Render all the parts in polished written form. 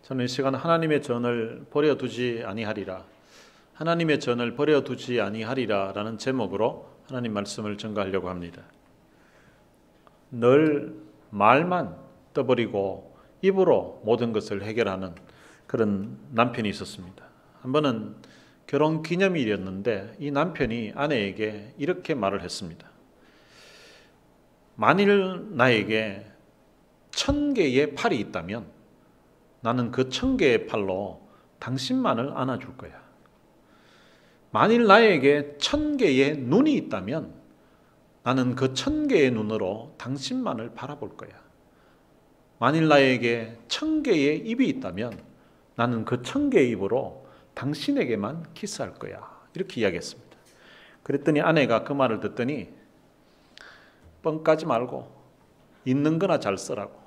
저는 이 시간 하나님의 전을 버려두지 아니하리라, 하나님의 전을 버려두지 아니하리라 라는 제목으로 하나님 말씀을 전가하려고 합니다. 늘 말만 떠버리고 입으로 모든 것을 해결하는 그런 남편이 있었습니다. 한 번은 결혼 기념일이었는데 이 남편이 아내에게 이렇게 말을 했습니다. 만일 나에게 1000개의 팔이 있다면 나는 그 1000개의 팔로 당신만을 안아줄 거야. 만일 나에게 1000개의 눈이 있다면 나는 그 1000개의 눈으로 당신만을 바라볼 거야. 만일 나에게 1000개의 입이 있다면 나는 그 1000개의 입으로 당신에게만 키스할 거야. 이렇게 이야기했습니다. 그랬더니 아내가 그 말을 듣더니 뻥 까지 말고 있는 거나 잘 쓰라고.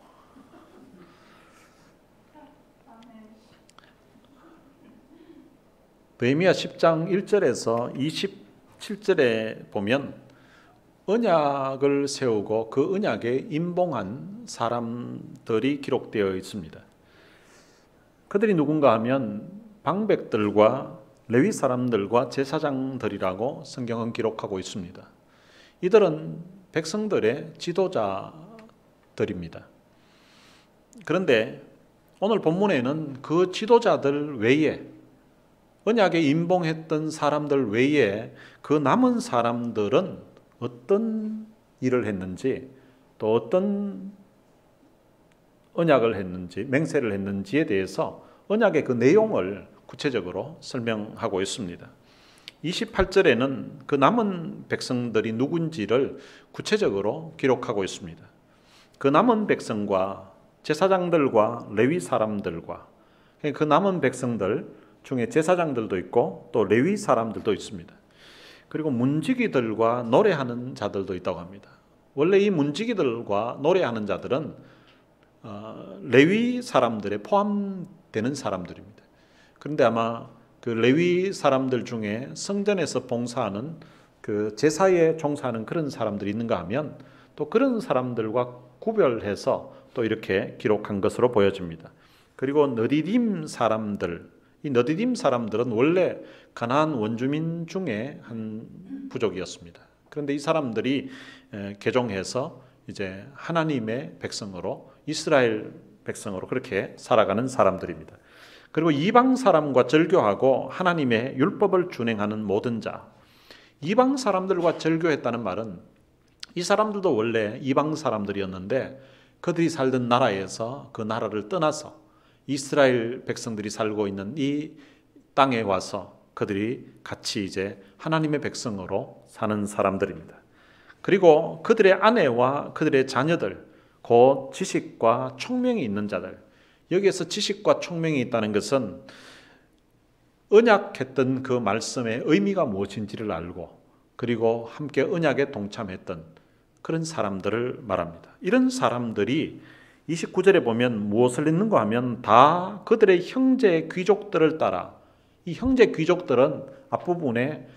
느헤미야 10장 1절에서 27절에 보면 언약을 세우고 그 언약에 임봉한 사람들이 기록되어 있습니다. 그들이 누군가 하면 방백들과 레위 사람들과 제사장들이라고 성경은 기록하고 있습니다. 이들은 백성들의 지도자들입니다. 그런데 오늘 본문에는 그 지도자들 외에 언약에 임봉했던 사람들 외에 그 남은 사람들은 어떤 일을 했는지, 또 어떤 언약을 했는지, 맹세를 했는지에 대해서 언약의 그 내용을 구체적으로 설명하고 있습니다. 28절에는 그 남은 백성들이 누군지를 구체적으로 기록하고 있습니다. 그 남은 백성과 제사장들과 레위 사람들과 그 남은 백성들 중에 제사장들도 있고 또 레위 사람들도 있습니다. 그리고 문지기들과 노래하는 자들도 있다고 합니다. 원래 이 문지기들과 노래하는 자들은 레위 사람들에 포함되는 사람들입니다. 그런데 아마 그 레위 사람들 중에 성전에서 봉사하는 그 제사에 종사하는 그런 사람들이 있는가 하면 또 그런 사람들과 구별해서 또 이렇게 기록한 것으로 보여집니다. 그리고 너디딤 사람들, 이 너디딤 사람들은 원래 가나안 원주민 중에 한 부족이었습니다. 그런데 이 사람들이 개종해서 이제 하나님의 백성으로, 이스라엘 백성으로 그렇게 살아가는 사람들입니다. 그리고 이방 사람과 절교하고 하나님의 율법을 준행하는 모든 자, 이방 사람들과 절교했다는 말은 이 사람들도 원래 이방 사람들이었는데 그들이 살던 나라에서 그 나라를 떠나서 이스라엘 백성들이 살고 있는 이 땅에 와서 그들이 같이 이제 하나님의 백성으로 사는 사람들입니다. 그리고 그들의 아내와 그들의 자녀들, 곧 지식과 총명이 있는 자들, 여기에서 지식과 총명이 있다는 것은 언약했던 그 말씀의 의미가 무엇인지를 알고 그리고 함께 언약에 동참했던 그런 사람들을 말합니다. 이런 사람들이 29절에 보면 무엇을 읽는가 하면 다 그들의 형제 귀족들을 따라, 이 형제 귀족들은 앞부분에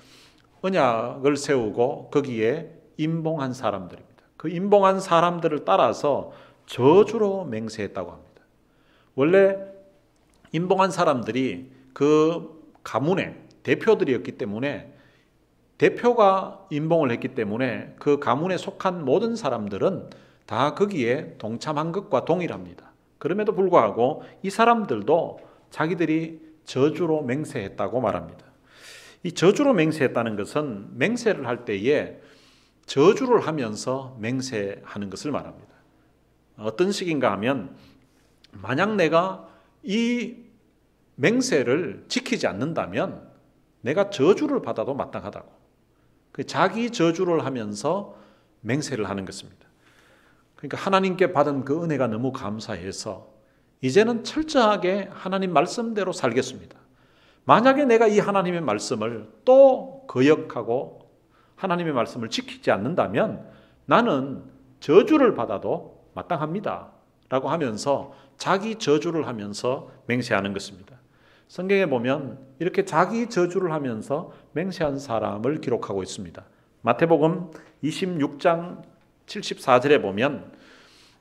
언약을 세우고 거기에 임봉한 사람들입니다. 그 임봉한 사람들을 따라서 저주로 맹세했다고 합니다. 원래 임봉한 사람들이 그 가문의 대표들이었기 때문에, 대표가 임봉을 했기 때문에 그 가문에 속한 모든 사람들은 다 거기에 동참한 것과 동일합니다. 그럼에도 불구하고 이 사람들도 자기들이 저주로 맹세했다고 말합니다. 이 저주로 맹세했다는 것은 맹세를 할 때에 저주를 하면서 맹세하는 것을 말합니다. 어떤 식인가 하면 만약 내가 이 맹세를 지키지 않는다면 내가 저주를 받아도 마땅하다고, 자기 저주를 하면서 맹세를 하는 것입니다. 그러니까 하나님께 받은 그 은혜가 너무 감사해서 이제는 철저하게 하나님 말씀대로 살겠습니다. 만약에 내가 이 하나님의 말씀을 또 거역하고 하나님의 말씀을 지키지 않는다면 나는 저주를 받아도 마땅합니다 라고 하면서 자기 저주를 하면서 맹세하는 것입니다. 성경에 보면 이렇게 자기 저주를 하면서 맹세한 사람을 기록하고 있습니다. 마태복음 26장 74절에 보면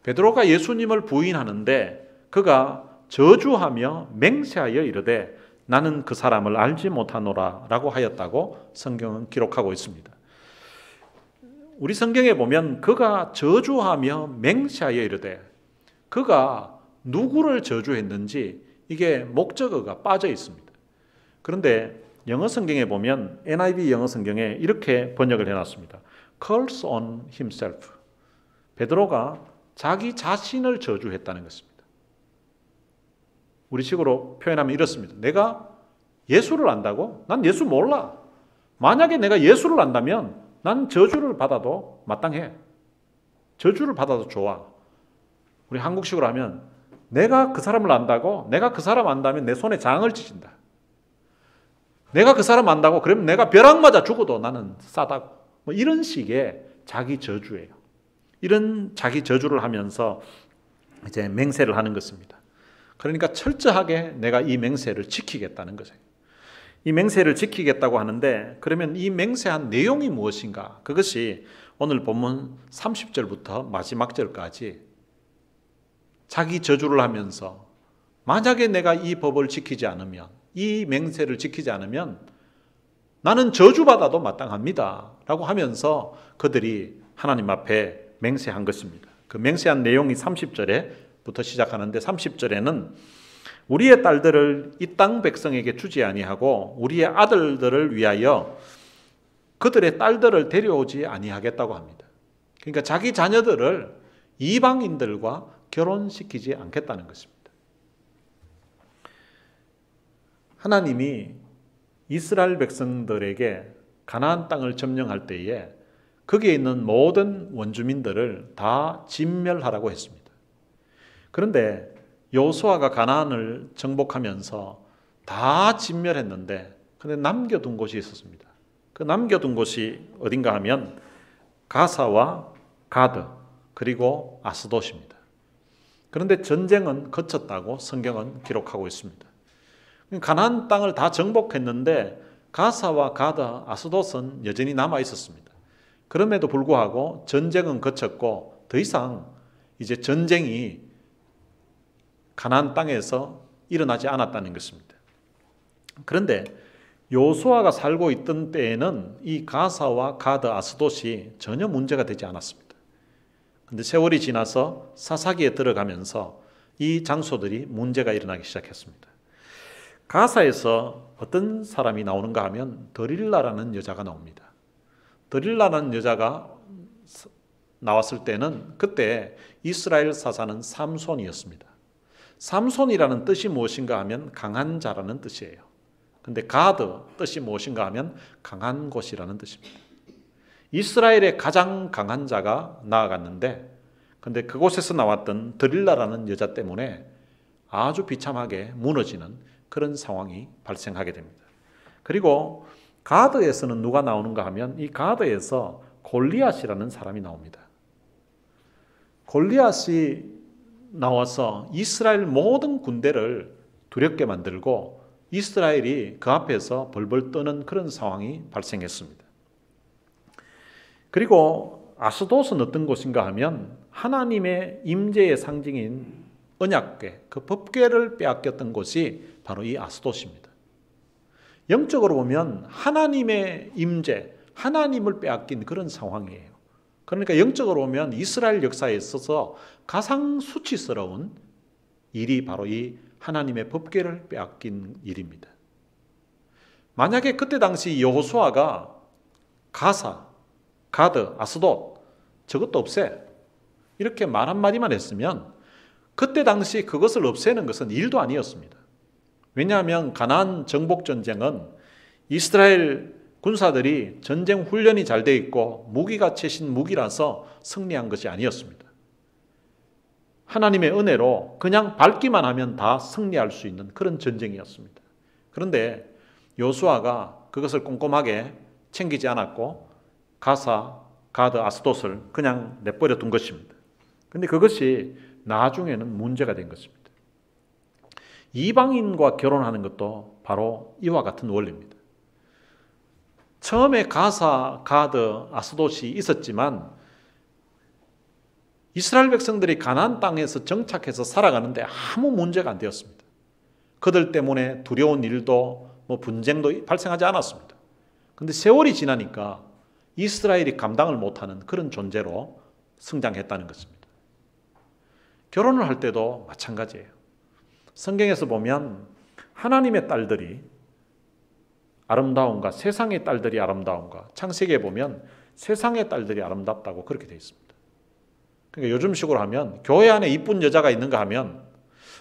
베드로가 예수님을 부인하는데 그가 저주하며 맹세하여 이르되 나는 그 사람을 알지 못하노라 라고 하였다고 성경은 기록하고 있습니다. 우리 성경에 보면 그가 저주하며 맹세하여 이르되, 그가 누구를 저주했는지 이게 목적어가 빠져 있습니다. 그런데 영어 성경에 보면 NIV 영어 성경에 이렇게 번역을 해놨습니다. Curse on himself. 베드로가 자기 자신을 저주했다는 것입니다. 우리식으로 표현하면 이렇습니다. 내가 예수를 안다고? 난 예수 몰라. 만약에 내가 예수를 안다면 난 저주를 받아도 마땅해. 저주를 받아도 좋아. 우리 한국식으로 하면 내가 그 사람을 안다고? 내가 그 사람 안다면 내 손에 장을 지진다. 내가 그 사람 안다고? 그러면 내가 벼락 맞아 죽어도 나는 싸다고. 뭐 이런 식의 자기 저주예요. 이런 자기 저주를 하면서 이제 맹세를 하는 것입니다. 그러니까 철저하게 내가 이 맹세를 지키겠다는 거죠. 이 맹세를 지키겠다고 하는데, 그러면 이 맹세한 내용이 무엇인가? 그것이 오늘 본문 30절부터 마지막 절까지 자기 저주를 하면서 만약에 내가 이 법을 지키지 않으면, 이 맹세를 지키지 않으면 나는 저주받아도 마땅합니다 라고 하면서 그들이 하나님 앞에 맹세한 것입니다. 그 맹세한 내용이 30절에부터 시작하는데, 30절에는 우리의 딸들을 이 땅 백성에게 주지 아니하고 우리의 아들들을 위하여 그들의 딸들을 데려오지 아니하겠다고 합니다. 그러니까 자기 자녀들을 이방인들과 결혼시키지 않겠다는 것입니다. 하나님이 이스라엘 백성들에게 가나안 땅을 점령할 때에 거기에 있는 모든 원주민들을 다 진멸하라고 했습니다. 그런데 여호수아가 가나안을 정복하면서 다 진멸했는데 근데 남겨둔 곳이 있었습니다. 그 남겨둔 곳이 어딘가 하면 가사와 가드 그리고 아스돗입니다. 그런데 전쟁은 거쳤다고 성경은 기록하고 있습니다. 가나안 땅을 다 정복했는데 가사와 가드, 아스돗은 여전히 남아 있었습니다. 그럼에도 불구하고 전쟁은 거쳤고 더 이상 이제 전쟁이 가나안 땅에서 일어나지 않았다는 것입니다. 그런데 여호수아가 살고 있던 때에는 이 가사와 가드, 아스돗이 전혀 문제가 되지 않았습니다. 그런데 세월이 지나서 사사기에 들어가면서 이 장소들이 문제가 일어나기 시작했습니다. 가사에서 어떤 사람이 나오는가 하면 드릴라라는 여자가 나옵니다. 드릴라라는 여자가 나왔을 때는 그때 이스라엘 사사는 삼손이었습니다. 삼손이라는 뜻이 무엇인가 하면 강한 자라는 뜻이에요. 근데 가드 뜻이 무엇인가 하면 강한 곳이라는 뜻입니다. 이스라엘의 가장 강한 자가 나아갔는데 근데 그곳에서 나왔던 드릴라라는 여자 때문에 아주 비참하게 무너지는 그런 상황이 발생하게 됩니다. 그리고 가드에서는 누가 나오는가 하면 이 가드에서 골리앗이라는 사람이 나옵니다. 골리앗이 나와서 이스라엘 모든 군대를 두렵게 만들고 이스라엘이 그 앞에서 벌벌 떠는 그런 상황이 발생했습니다. 그리고 아스돗은 어떤 곳인가 하면 하나님의 임재의 상징인 언약궤, 그 법궤를 빼앗겼던 곳이 바로 이 아스돗입니다. 영적으로 보면 하나님의 임재, 하나님을 빼앗긴 그런 상황이에요. 그러니까 영적으로 보면 이스라엘 역사에 있어서 가장 수치스러운 일이 바로 이 하나님의 법궤를 빼앗긴 일입니다. 만약에 그때 당시 여호수아가 가사, 가드, 아스돗 저것도 없애 이렇게 말 한마디만 했으면 그때 당시 그것을 없애는 것은 일도 아니었습니다. 왜냐하면 가나안 정복 전쟁은 이스라엘 군사들이 전쟁 훈련이 잘 돼 있고 무기가 최신 무기라서 승리한 것이 아니었습니다. 하나님의 은혜로 그냥 밟기만 하면 다 승리할 수 있는 그런 전쟁이었습니다. 그런데 여호수아가 그것을 꼼꼼하게 챙기지 않았고 가사, 가드, 아스돗을 그냥 내버려 둔 것입니다. 그런데 그것이 나중에는 문제가 된 것입니다. 이방인과 결혼하는 것도 바로 이와 같은 원리입니다. 처음에 가사, 가드, 아스돗이 있었지만 이스라엘 백성들이 가나안 땅에서 정착해서 살아가는데 아무 문제가 안 되었습니다. 그들 때문에 두려운 일도 분쟁도 발생하지 않았습니다. 그런데 세월이 지나니까 이스라엘이 감당을 못하는 그런 존재로 성장했다는 것입니다. 결혼을 할 때도 마찬가지예요. 성경에서 보면 하나님의 딸들이 아름다운가, 세상의 딸들이 아름다운가, 창세기에 보면 세상의 딸들이 아름답다고 그렇게 되어 있습니다. 그러니까 요즘식으로 하면 교회 안에 이쁜 여자가 있는가 하면,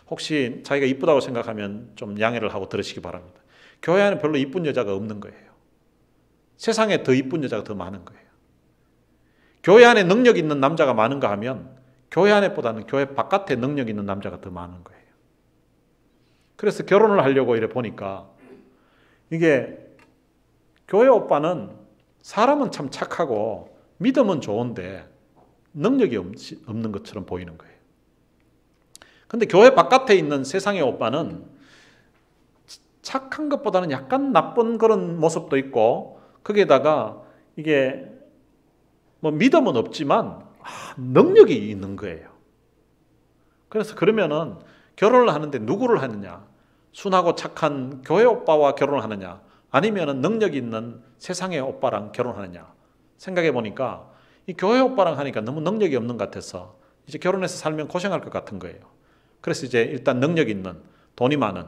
혹시 자기가 이쁘다고 생각하면 좀 양해를 하고 들으시기 바랍니다. 교회 안에 별로 이쁜 여자가 없는 거예요. 세상에 더 이쁜 여자가 더 많은 거예요. 교회 안에 능력 있는 남자가 많은가 하면 교회 안에보다는 교회 바깥에 능력 있는 남자가 더 많은 거예요. 그래서 결혼을 하려고 이래 보니까 이게 교회 오빠는 사람은 참 착하고 믿음은 좋은데 능력이 없는 것처럼 보이는 거예요. 근데 교회 바깥에 있는 세상의 오빠는 착한 것보다는 약간 나쁜 그런 모습도 있고, 거기에다가 이게 믿음은 없지만 능력이 있는 거예요. 그래서 그러면은 결혼을 하는데 누구를 하느냐? 순하고 착한 교회 오빠와 결혼을 하느냐? 아니면은 능력 있는 세상의 오빠랑 결혼하느냐? 생각해 보니까 이 교회 오빠랑 하니까 너무 능력이 없는 것 같아서 이제 결혼해서 살면 고생할 것 같은 거예요. 그래서 이제 일단 능력 있는, 돈이 많은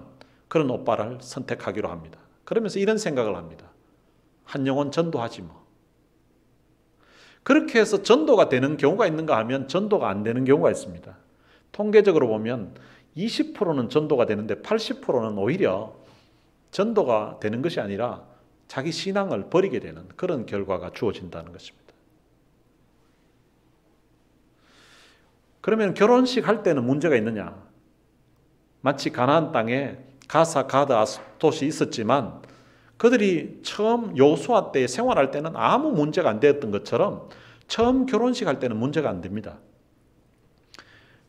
그런 오빠를 선택하기로 합니다. 그러면서 이런 생각을 합니다. 한 영혼 전도하지 뭐. 그렇게 해서 전도가 되는 경우가 있는가 하면 전도가 안 되는 경우가 있습니다. 통계적으로 보면 20%는 전도가 되는데 80%는 오히려 전도가 되는 것이 아니라 자기 신앙을 버리게 되는 그런 결과가 주어진다는 것입니다. 그러면 결혼식 할 때는 문제가 있느냐? 마치 가나안 땅에 가사, 가드, 아스돗이 있었지만 그들이 처음 여호수아 때 생활할 때는 아무 문제가 안 되었던 것처럼 처음 결혼식 할 때는 문제가 안 됩니다.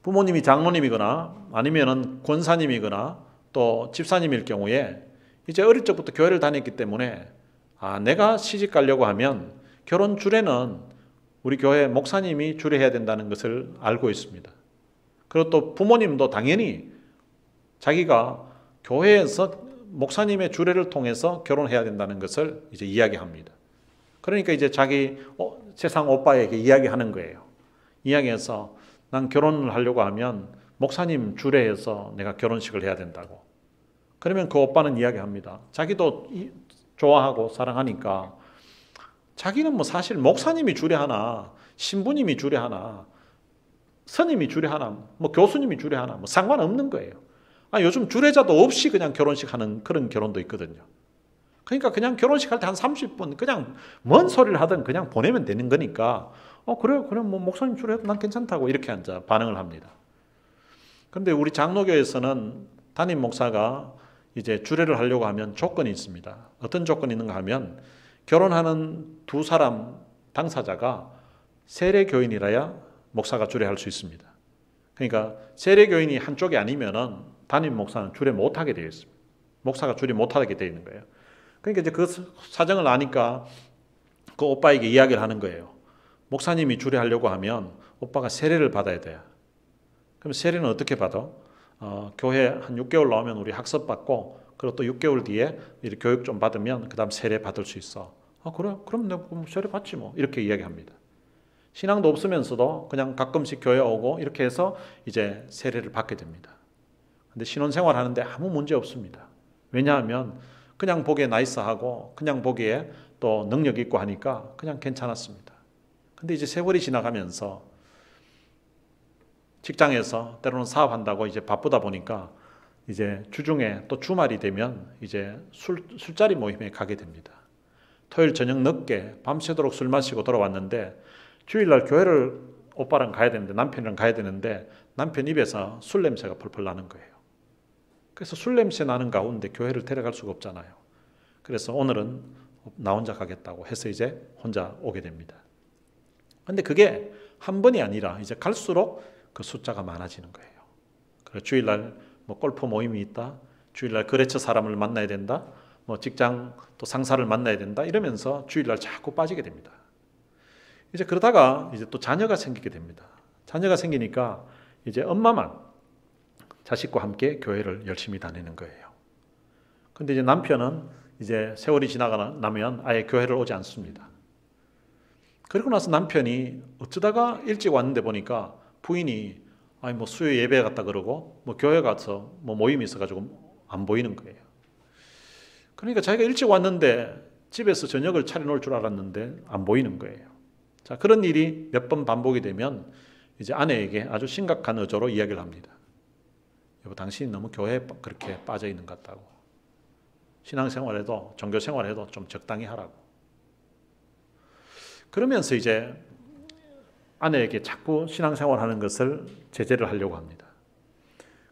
부모님이 장로님이거나 아니면은 권사님이거나 또 집사님일 경우에 이제 어릴 적부터 교회를 다녔기 때문에 내가 시집 가려고 하면 결혼 주례는 우리 교회 목사님이 주례해야 된다는 것을 알고 있습니다. 그리고 또 부모님도 당연히 자기가 교회에서 목사님의 주례를 통해서 결혼해야 된다는 것을 이제 이야기합니다. 그러니까 이제 자기 세상 오빠에게 이야기하는 거예요. 이야기해서 난 결혼을 하려고 하면 목사님 주례해서 내가 결혼식을 해야 된다고. 그러면 그 오빠는 이야기합니다. 자기도 좋아하고 사랑하니까 자기는 사실 목사님이 주례하나 신부님이 주례하나 스님이 주례하나 교수님이 주례하나 상관없는 거예요. 요즘 주례자도 없이 그냥 결혼식 하는 그런 결혼도 있거든요. 그러니까 그냥 결혼식 할 때 한 30분 그냥 뭔 소리를 하든 그냥 보내면 되는 거니까 그래요. 그럼 목사님 주례해도 난 괜찮다고 이렇게 이제 반응을 합니다. 그런데 우리 장로교에서는 담임 목사가 이제 주례를 하려고 하면 조건이 있습니다. 어떤 조건이 있는가 하면 결혼하는 두 사람 당사자가 세례교인이라야 목사가 주례할 수 있습니다. 그러니까 세례교인이 한쪽이 아니면은 담임 목사는 주례 못하게 되어 있습니다. 목사가 주례 못하게 되어 있는 거예요. 그러니까 이제 그 사정을 아니까 그 오빠에게 이야기를 하는 거예요. 목사님이 주례하려고 하면 오빠가 세례를 받아야 돼요. 그럼 세례는 어떻게 받아? 교회 한 6개월 나오면 우리 학습 받고 그리고 또 6개월 뒤에 이렇게 교육 좀 받으면 그 다음 세례 받을 수 있어. 그래? 그럼 내가 세례 받지 뭐. 이렇게 이야기합니다. 신앙도 없으면서도 그냥 가끔씩 교회 오고 이렇게 해서 이제 세례를 받게 됩니다. 근데 신혼생활 하는데 아무 문제 없습니다. 왜냐하면 그냥 보기에 나이스하고 그냥 보기에 또 능력 있고 하니까 그냥 괜찮았습니다. 근데 이제 세월이 지나가면서 직장에서 때로는 사업한다고 이제 바쁘다 보니까 이제 주중에 또 주말이 되면 이제 술자리 모임에 가게 됩니다. 토요일 저녁 늦게 밤새도록 술 마시고 돌아왔는데 주일날 교회를 오빠랑 가야 되는데 남편이랑 가야 되는데 남편 입에서 술 냄새가 펄펄 나는 거예요. 그래서 술 냄새 나는 가운데 교회를 데려갈 수가 없잖아요. 그래서 오늘은 나 혼자 가겠다고 해서 이제 혼자 오게 됩니다. 근데 그게 한 번이 아니라 이제 갈수록 그 숫자가 많아지는 거예요. 그래서 주일날 골프 모임이 있다. 주일날 거래처 사람을 만나야 된다. 직장 또 상사를 만나야 된다. 이러면서 주일날 자꾸 빠지게 됩니다. 이제 그러다가 이제 또 자녀가 생기게 됩니다. 자녀가 생기니까 이제 엄마만 자식과 함께 교회를 열심히 다니는 거예요. 근데 이제 남편은 이제 세월이 지나가 나면 아예 교회를 오지 않습니다. 그리고 나서 남편이 어쩌다가 일찍 왔는데 보니까 부인이 아니 뭐 수요 예배 갔다 그러고 뭐 교회 가서 뭐 모임이 있어가지고 안 보이는 거예요. 그러니까 자기가 일찍 왔는데 집에서 저녁을 차려놓을 줄 알았는데 안 보이는 거예요. 자, 그런 일이 몇 번 반복이 되면 이제 아내에게 아주 심각한 어조로 이야기를 합니다. 여보, 당신이 너무 교회에 그렇게 빠져 있는 것 같다고. 신앙생활에도 종교생활에도 좀 적당히 하라고. 그러면서 이제 아내에게 자꾸 신앙생활하는 것을 제재를 하려고 합니다.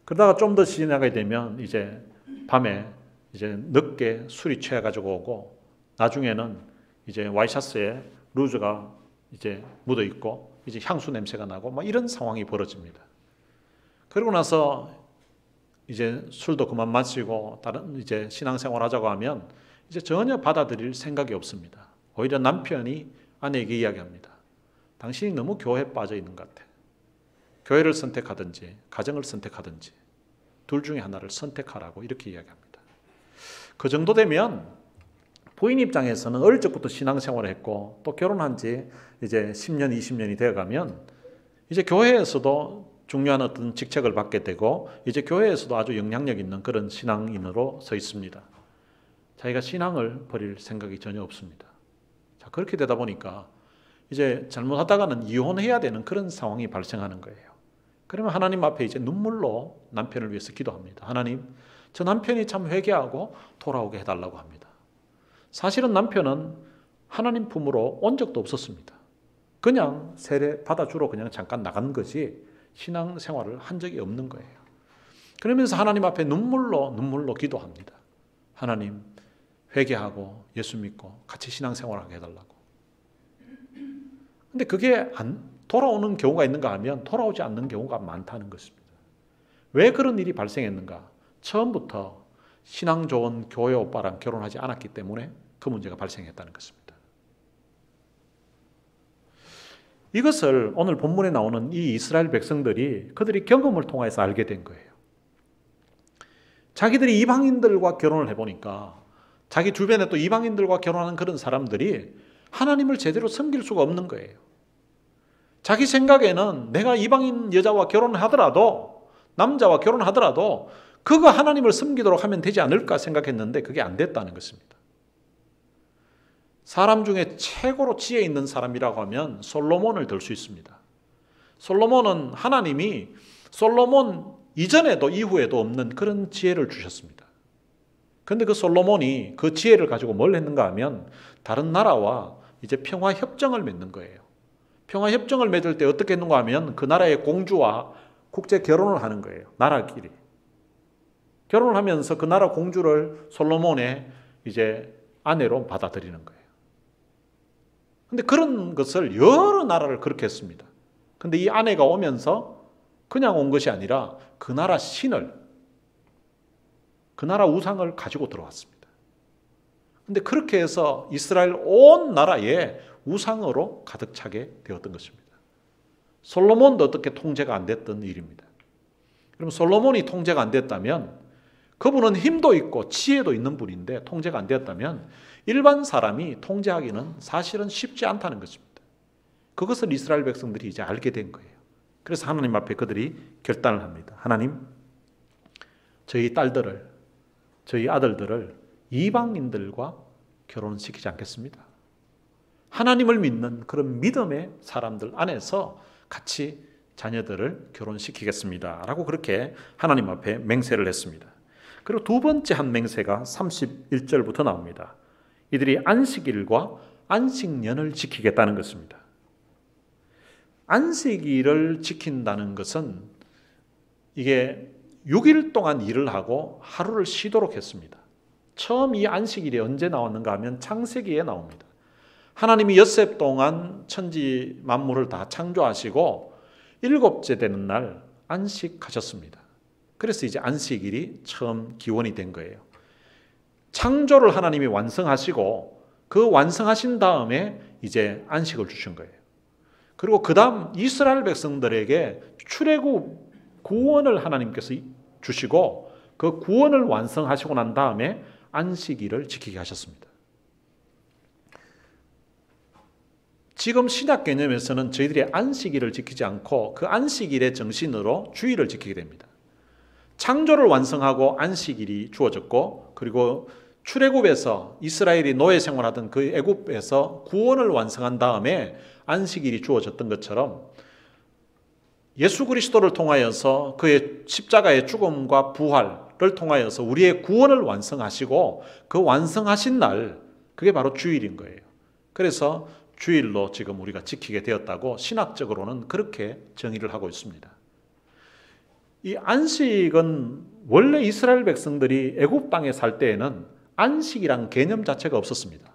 그러다가 좀 더 지나게 되면 이제 밤에 이제 늦게 술이 취해가지고 오고 나중에는 이제 와이셔츠에 루즈가 이제 묻어 있고 이제 향수 냄새가 나고 막 이런 상황이 벌어집니다. 그러고 나서 이제 술도 그만 마시고 다른 이제 신앙생활 하자고 하면 이제 전혀 받아들일 생각이 없습니다. 오히려 남편이 아내에게 이야기합니다. 당신이 너무 교회에 빠져 있는 것 같아. 교회를 선택하든지 가정을 선택하든지 둘 중에 하나를 선택하라고 이렇게 이야기합니다. 그 정도 되면 부인 입장에서는 어릴 적부터 신앙생활을 했고 또 결혼한 지 이제 10년, 20년이 되어가면 이제 교회에서도 중요한 어떤 직책을 받게 되고 이제 교회에서도 아주 영향력 있는 그런 신앙인으로 서 있습니다. 자기가 신앙을 버릴 생각이 전혀 없습니다. 자, 그렇게 되다 보니까 이제 잘못하다가는 이혼해야 되는 그런 상황이 발생하는 거예요. 그러면 하나님 앞에 이제 눈물로 남편을 위해서 기도합니다. 하나님, 저 남편이 참 회개하고 돌아오게 해달라고 합니다. 사실은 남편은 하나님 품으로 온 적도 없었습니다. 그냥 세례 받아주러 그냥 잠깐 나간 거지 신앙생활을 한 적이 없는 거예요. 그러면서 하나님 앞에 눈물로 기도합니다. 하나님, 회개하고 예수 믿고 같이 신앙생활하게 해달라고. 근데 그게 안 돌아오는 경우가 있는가 하면 돌아오지 않는 경우가 많다는 것입니다. 왜 그런 일이 발생했는가? 처음부터 신앙 좋은 교회 오빠랑 결혼하지 않았기 때문에 그 문제가 발생했다는 것입니다. 이것을 오늘 본문에 나오는 이 이스라엘 백성들이 그들이 경험을 통해서 알게 된 거예요. 자기들이 이방인들과 결혼을 해보니까 자기 주변에 또 이방인들과 결혼하는 그런 사람들이 하나님을 제대로 섬길 수가 없는 거예요. 자기 생각에는 내가 이방인 여자와 결혼을 하더라도 남자와 결혼하더라도 그가 하나님을 섬기도록 하면 되지 않을까 생각했는데 그게 안 됐다는 것입니다. 사람 중에 최고로 지혜 있는 사람이라고 하면 솔로몬을 들 수 있습니다. 솔로몬은 하나님이 솔로몬 이전에도 이후에도 없는 그런 지혜를 주셨습니다. 그런데 그 솔로몬이 그 지혜를 가지고 뭘 했는가 하면 다른 나라와 이제 평화 협정을 맺는 거예요. 평화 협정을 맺을 때 어떻게 했는가 하면 그 나라의 공주와 국제 결혼을 하는 거예요. 나라끼리. 결혼을 하면서 그 나라 공주를 솔로몬의 이제 아내로 받아들이는 거예요. 근데 그런 것을 여러 나라를 그렇게 했습니다. 근데 이 아내가 오면서 그냥 온 것이 아니라 그 나라 신을, 그 나라 우상을 가지고 들어왔습니다. 근데 그렇게 해서 이스라엘 온 나라에 우상으로 가득 차게 되었던 것입니다. 솔로몬도 어떻게 통제가 안 됐던 일입니다. 그럼 솔로몬이 통제가 안 됐다면 그분은 힘도 있고 지혜도 있는 분인데 통제가 안 되었다면 일반 사람이 통제하기는 사실은 쉽지 않다는 것입니다. 그것을 이스라엘 백성들이 이제 알게 된 거예요. 그래서 하나님 앞에 그들이 결단을 합니다. 하나님, 저희 딸들을, 저희 아들들을 이방인들과 결혼시키지 않겠습니다. 하나님을 믿는 그런 믿음의 사람들 안에서 같이 자녀들을 결혼시키겠습니다. 라고 그렇게 하나님 앞에 맹세를 했습니다. 그리고 두 번째 한 맹세가 31절부터 나옵니다. 이들이 안식일과 안식년을 지키겠다는 것입니다. 안식일을 지킨다는 것은 이게 6일 동안 일을 하고 하루를 쉬도록 했습니다. 처음 이 안식일이 언제 나왔는가 하면 창세기에 나옵니다. 하나님이 엿새 동안 천지 만물을 다 창조하시고 일곱째 되는 날 안식하셨습니다. 그래서 이제 안식일이 처음 기원이 된 거예요. 창조를 하나님이 완성하시고 그 완성하신 다음에 이제 안식을 주신 거예요. 그리고 그 다음 이스라엘 백성들에게 출애굽 구원을 하나님께서 주시고 그 구원을 완성하시고 난 다음에 안식일을 지키게 하셨습니다. 지금 신약 개념에서는 저희들이 안식일을 지키지 않고 그 안식일의 정신으로 주일을 지키게 됩니다. 창조를 완성하고 안식일이 주어졌고, 그리고 출애굽에서 이스라엘이 노예 생활하던 그 애굽에서 구원을 완성한 다음에 안식일이 주어졌던 것처럼 예수 그리스도를 통하여서 그의 십자가의 죽음과 부활을 통하여서 우리의 구원을 완성하시고 그 완성하신 날, 그게 바로 주일인 거예요. 그래서 주일로 지금 우리가 지키게 되었다고 신학적으로는 그렇게 정의를 하고 있습니다. 이 안식은 원래 이스라엘 백성들이 애굽 땅에 살 때에는 안식이란 개념 자체가 없었습니다.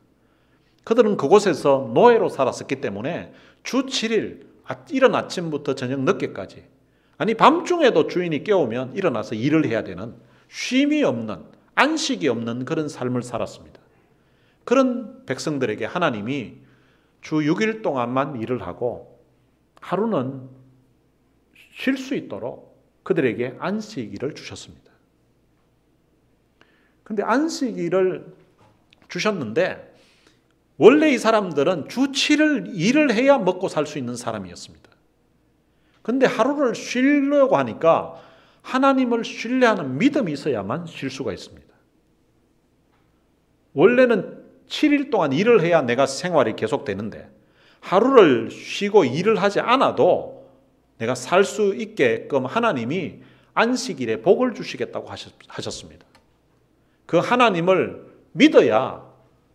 그들은 그곳에서 노예로 살았었기 때문에 주 7일 이른 아침부터 저녁 늦게까지, 아니 밤중에도 주인이 깨우면 일어나서 일을 해야 되는, 쉼이 없는, 안식이 없는 그런 삶을 살았습니다. 그런 백성들에게 하나님이 주 6일 동안만 일을 하고 하루는 쉴 수 있도록 그들에게 안식일을 주셨습니다. 그런데 안식일을 주셨는데 원래 이 사람들은 주 7일 일을 해야 먹고 살 수 있는 사람이었습니다. 그런데 하루를 쉬려고 하니까 하나님을 신뢰하는 믿음이 있어야만 쉴 수가 있습니다. 원래는 7일 동안 일을 해야 내가 생활이 계속되는데 하루를 쉬고 일을 하지 않아도 내가 살 수 있게끔 하나님이 안식일에 복을 주시겠다고 하셨습니다. 그 하나님을 믿어야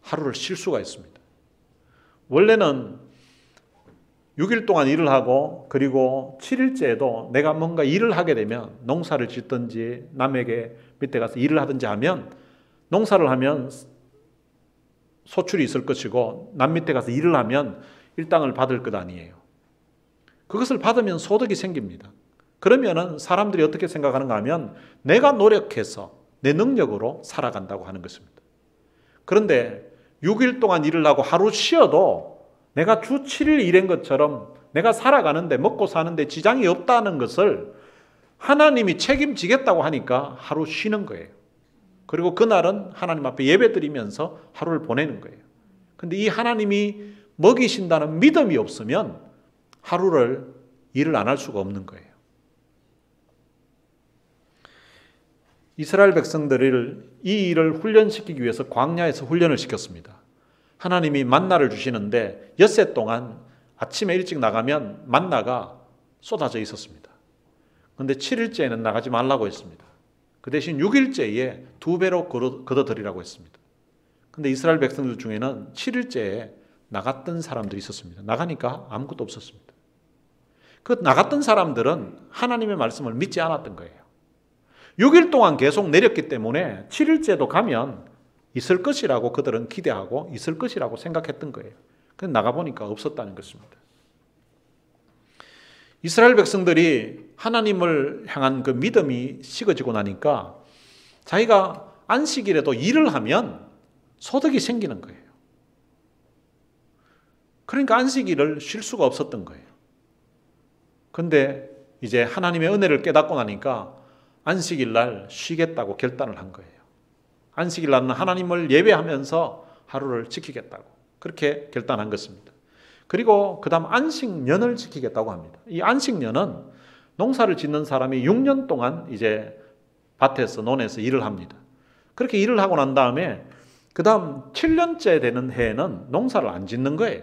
하루를 쉴 수가 있습니다. 원래는 6일 동안 일을 하고 그리고 7일째에도 내가 뭔가 일을 하게 되면 농사를 짓든지 남에게 밑에 가서 일을 하든지 하면, 농사를 하면 소출이 있을 것이고 남 밑에 가서 일을 하면 일당을 받을 것 아니에요. 그것을 받으면 소득이 생깁니다. 그러면은 사람들이 어떻게 생각하는가 하면 내가 노력해서 내 능력으로 살아간다고 하는 것입니다. 그런데 6일 동안 일을 하고 하루 쉬어도 내가 주 7일 일한 것처럼 내가 살아가는데, 먹고 사는데 지장이 없다는 것을 하나님이 책임지겠다고 하니까 하루 쉬는 거예요. 그리고 그날은 하나님 앞에 예배드리면서 하루를 보내는 거예요. 그런데 이 하나님이 먹이신다는 믿음이 없으면 하루를 일을 안 할 수가 없는 거예요. 이스라엘 백성들을 이 일을 훈련시키기 위해서 광야에서 훈련을 시켰습니다. 하나님이 만나를 주시는데 엿새 동안 아침에 일찍 나가면 만나가 쏟아져 있었습니다. 그런데 7일째에는 나가지 말라고 했습니다. 그 대신 6일째에 2배로 걷어들이라고 했습니다. 그런데 이스라엘 백성들 중에는 7일째에 나갔던 사람들이 있었습니다. 나가니까 아무것도 없었습니다. 그 나갔던 사람들은 하나님의 말씀을 믿지 않았던 거예요. 6일 동안 계속 내렸기 때문에 7일째도 가면 있을 것이라고 그들은 기대하고 있을 것이라고 생각했던 거예요. 그런데 나가보니까 없었다는 것입니다. 이스라엘 백성들이 하나님을 향한 그 믿음이 식어지고 나니까 자기가 안식일에도 일을 하면 소득이 생기는 거예요. 그러니까 안식일을 쉴 수가 없었던 거예요. 그런데 이제 하나님의 은혜를 깨닫고 나니까 안식일 날 쉬겠다고 결단을 한 거예요. 안식일 날은 하나님을 예배하면서 하루를 지키겠다고 그렇게 결단한 것입니다. 그리고 그 다음 안식년을 지키겠다고 합니다. 이 안식년은 농사를 짓는 사람이 6년 동안 이제 밭에서 논에서 일을 합니다. 그렇게 일을 하고 난 다음에 그 다음 7년째 되는 해에는 농사를 안 짓는 거예요.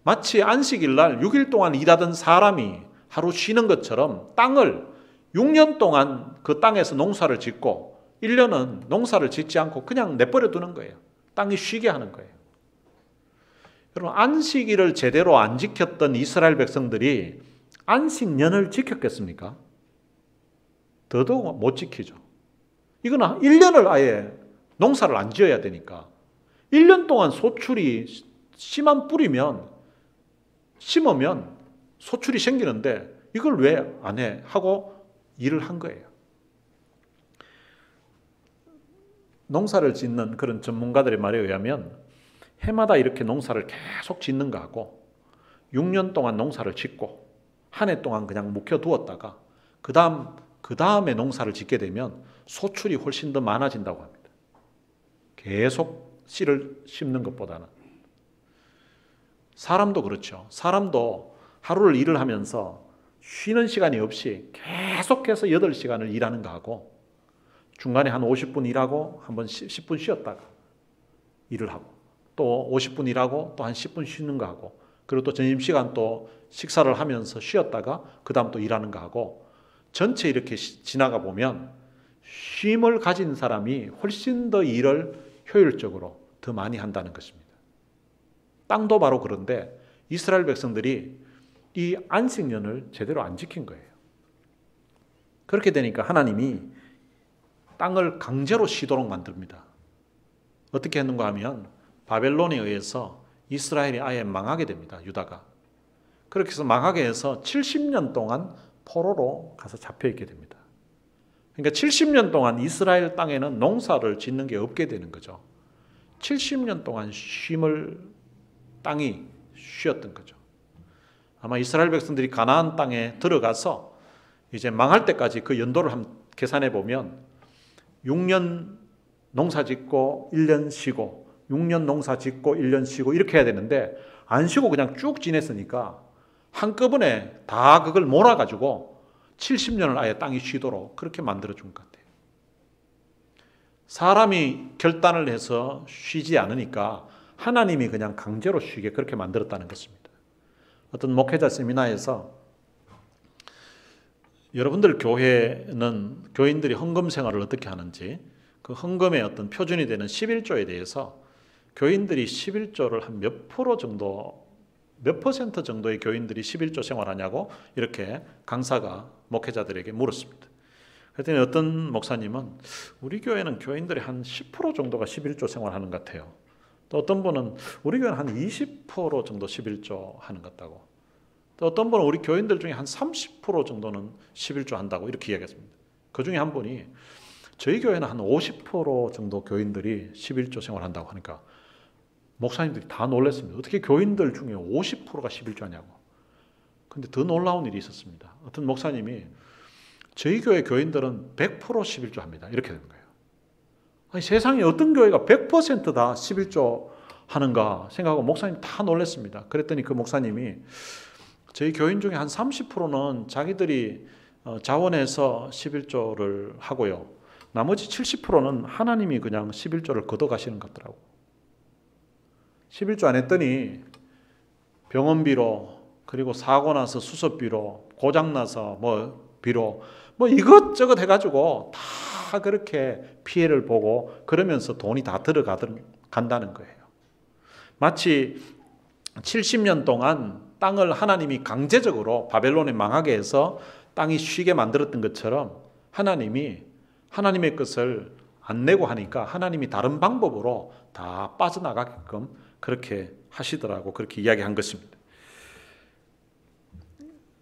마치 안식일 날 6일 동안 일하던 사람이 하루 쉬는 것처럼 땅을 6년 동안 그 땅에서 농사를 짓고 1년은 농사를 짓지 않고 그냥 내버려 두는 거예요. 땅이 쉬게 하는 거예요. 여러분, 안식일을 제대로 안 지켰던 이스라엘 백성들이 안식년을 지켰겠습니까? 더더욱 못 지키죠. 이거는 1년을 아예 농사를 안 지어야 되니까 1년 동안 소출이 씨만 뿌리면 심으면 소출이 생기는데 이걸 왜 안 해? 하고 일을 한 거예요. 농사를 짓는 그런 전문가들의 말에 의하면 해마다 이렇게 농사를 계속 짓는 거하고 6년 동안 농사를 짓고 한 해 동안 그냥 묵혀두었다가 그 다음에 농사를 짓게 되면 소출이 훨씬 더 많아진다고 합니다. 계속 씨를 심는 것보다는. 사람도 그렇죠. 사람도 하루를 일을 하면서 쉬는 시간이 없이 계속해서 8시간을 일하는 거하고 중간에 한 50분 일하고 한번 10분 쉬었다가 일을 하고 또 50분 일하고 또 한 10분 쉬는 거하고 그리고 또 점심시간 또 식사를 하면서 쉬었다가 그 다음 또 일하는 거하고 전체 이렇게 지나가 보면 쉼을 가진 사람이 훨씬 더 일을 효율적으로 더 많이 한다는 것입니다. 땅도 바로 그런데 이스라엘 백성들이 이 안식년을 제대로 안 지킨 거예요. 그렇게 되니까 하나님이 땅을 강제로 쉬도록 만듭니다. 어떻게 했는가 하면 바벨론에 의해서 이스라엘이 아예 망하게 됩니다. 유다가. 그렇게 해서 망하게 해서 70년 동안 포로로 가서 잡혀있게 됩니다. 그러니까 70년 동안 이스라엘 땅에는 농사를 짓는 게 없게 되는 거죠. 70년 동안 땅이 쉬었던 거죠. 아마 이스라엘 백성들이 가나안 땅에 들어가서 이제 망할 때까지 그 연도를 한번 계산해 보면 6년 농사 짓고 1년 쉬고 6년 농사 짓고 1년 쉬고 이렇게 해야 되는데 안 쉬고 그냥 쭉 지냈으니까 한꺼번에 다 그걸 몰아가지고 70년을 아예 땅이 쉬도록 그렇게 만들어준 것 같아요. 사람이 결단을 해서 쉬지 않으니까 하나님이 그냥 강제로 쉬게 그렇게 만들었다는 것입니다. 어떤 목회자 세미나에서 여러분들 교회는 교인들이 헌금 생활을 어떻게 하는지 그 헌금의 어떤 표준이 되는 11조에 대해서 교인들이 11조를 한 몇 퍼센트 정도의 교인들이 11조 생활하냐고 이렇게 강사가 목회자들에게 물었습니다. 그랬더니 어떤 목사님은 우리 교회는 교인들이 한 10% 정도가 11조 생활하는 것 같아요. 또 어떤 분은 우리 교회는 한 20% 정도 11조 하는 것 같다고. 또 어떤 분은 우리 교인들 중에 한 30% 정도는 11조 한다고 이렇게 이야기했습니다. 그 중에 한 분이 저희 교회는 한 50% 정도 교인들이 11조 생활한다고 하니까 목사님들이 다 놀랐습니다. 어떻게 교인들 중에 50%가 11조 하냐고. 근데 더 놀라운 일이 있었습니다. 어떤 목사님이 저희 교회 교인들은 100% 11조 합니다. 이렇게 되는 거예요. 아니, 세상에 어떤 교회가 100% 다 11조 하는가 생각하고 목사님 다 놀랐습니다. 그랬더니 그 목사님이 저희 교인 중에 한 30%는 자기들이 자원해서 11조를 하고요. 나머지 70%는 하나님이 그냥 11조를 걷어가시는 것 같더라고요. 11조 안 했더니 병원비로 그리고 사고 나서 수술비로 고장나서 비로 이것저것 해가지고 다 그렇게 피해를 보고 그러면서 돈이 다 들어간다는 거예요. 마치 70년 동안 땅을 하나님이 강제적으로 바벨론에 망하게 해서 땅이 쉬게 만들었던 것처럼 하나님이 하나님의 것을 안 내고 하니까 하나님이 다른 방법으로 다 빠져나가게끔 그렇게 하시더라고 그렇게 이야기한 것입니다.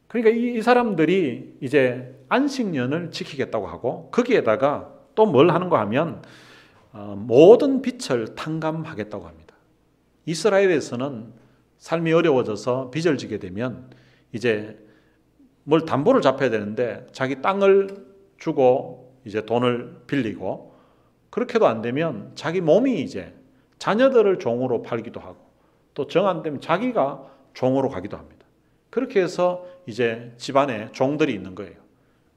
그러니까 이 사람들이 이제 안식년을 지키겠다고 하고 거기에다가 또 뭘 하는가 하면 모든 빚을 탕감하겠다고 합니다. 이스라엘에서는 삶이 어려워져서 빚을 지게 되면 이제 뭘 담보를 잡아야 되는데 자기 땅을 주고 이제 돈을 빌리고 그렇게도 안 되면 자기 몸이 이제 자녀들을 종으로 팔기도 하고 또 정 안 되면 자기가 종으로 가기도 합니다. 그렇게 해서 이제 집안에 종들이 있는 거예요.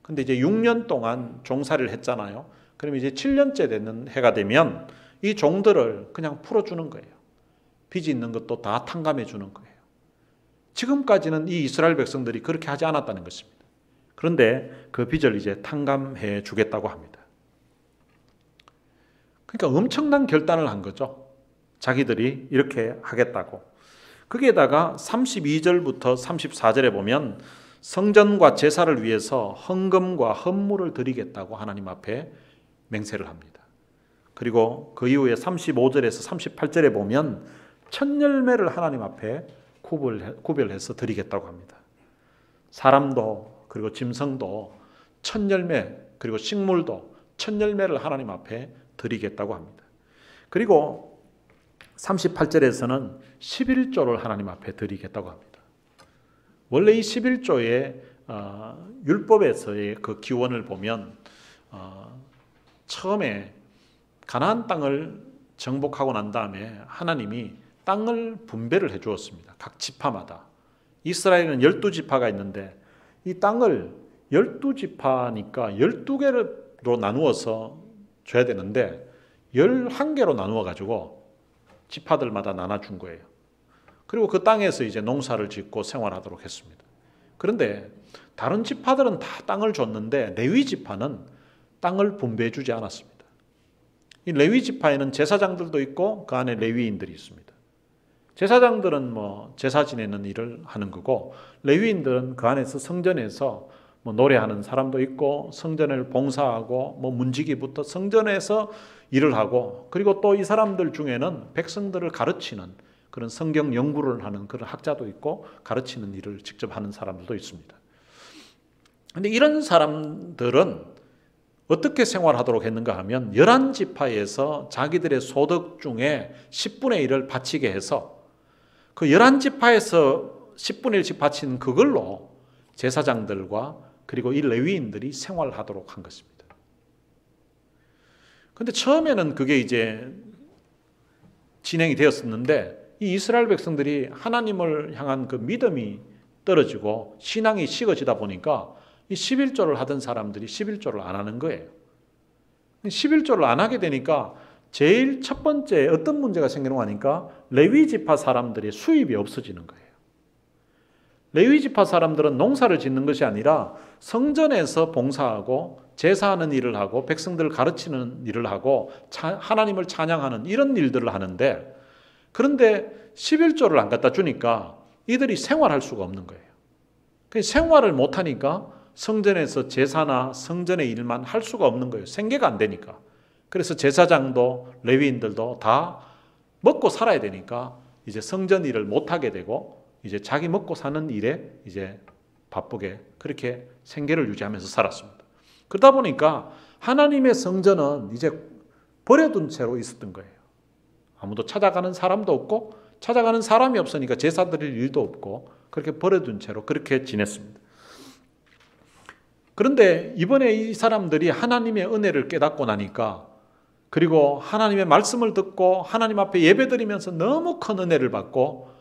근데 이제 6년 동안 종살이를 했잖아요. 그럼 이제 7년째 되는 해가 되면 이 종들을 그냥 풀어주는 거예요. 빚이 있는 것도 다 탕감해 주는 거예요. 지금까지는 이 이스라엘 백성들이 그렇게 하지 않았다는 것입니다. 그런데 그 빚을 이제 탕감해 주겠다고 합니다. 그러니까 엄청난 결단을 한 거죠. 자기들이 이렇게 하겠다고. 거기에다가 32절부터 34절에 보면 성전과 제사를 위해서 헌금과 헌물을 드리겠다고 하나님 앞에 맹세를 합니다. 그리고 그 이후에 35절에서 38절에 보면 첫 열매를 하나님 앞에 구별해서 드리겠다고 합니다. 사람도 그리고 짐승도 첫 열매 그리고 식물도 첫 열매를 하나님 앞에 드리겠다고 합니다. 그리고 38절에서는 11조를 하나님 앞에 드리겠다고 합니다. 원래 이 11조의 율법에서의 그 기원을 보면 처음에 가나안 땅을 정복하고 난 다음에 하나님이 땅을 분배를 해 주었습니다. 각 지파마다. 이스라엘은 12지파가 있는데 이 땅을 12지파니까 12개로 나누어서 줘야 되는데 11개로 나누어 가지고 지파들마다 나눠준 거예요. 그리고 그 땅에서 이제 농사를 짓고 생활하도록 했습니다. 그런데 다른 지파들은 다 땅을 줬는데 레위 지파는 땅을 분배해 주지 않았습니다. 이 레위 지파에는 제사장들도 있고 그 안에 레위인들이 있습니다. 제사장들은 제사 지내는 일을 하는 거고 레위인들은 그 안에서 성전에서 노래하는 사람도 있고 성전을 봉사하고 문지기부터 성전에서 일을 하고 그리고 또 이 사람들 중에는 백성들을 가르치는 그런 성경 연구를 하는 그런 학자도 있고 가르치는 일을 직접 하는 사람들도 있습니다. 그런데 이런 사람들은 어떻게 생활하도록 했는가 하면 11지파에서 자기들의 소득 중에 10분의 1을 바치게 해서 그 11지파에서 10분의 1씩 바친 그걸로 제사장들과 그리고 이 레위인들이 생활하도록 한 것입니다. 그런데 처음에는 그게 이제 진행이 되었었는데 이 이스라엘 백성들이 하나님을 향한 그 믿음이 떨어지고 신앙이 식어지다 보니까 이 11조를 하던 사람들이 11조를 안 하는 거예요. 11조를 안 하게 되니까 제일 첫 번째 어떤 문제가 생기는 거 아니까 레위 지파 사람들이 수입이 없어지는 거예요. 레위 지파 사람들은 농사를 짓는 것이 아니라 성전에서 봉사하고 제사하는 일을 하고 백성들을 가르치는 일을 하고 하나님을 찬양하는 이런 일들을 하는데 그런데 11조를 안 갖다 주니까 이들이 생활할 수가 없는 거예요. 생활을 못하니까 성전에서 제사나 성전의 일만 할 수가 없는 거예요. 생계가 안 되니까. 그래서 제사장도 레위인들도 다 먹고 살아야 되니까 이제 성전 일을 못하게 되고 이제 자기 먹고 사는 일에 이제 바쁘게 그렇게 생계를 유지하면서 살았습니다. 그러다 보니까 하나님의 성전은 이제 버려둔 채로 있었던 거예요. 아무도 찾아가는 사람도 없고 찾아가는 사람이 없으니까 제사 드릴 일도 없고 그렇게 버려둔 채로 그렇게 지냈습니다. 그런데 이번에 이 사람들이 하나님의 은혜를 깨닫고 나니까 그리고 하나님의 말씀을 듣고 하나님 앞에 예배드리면서 너무 큰 은혜를 받고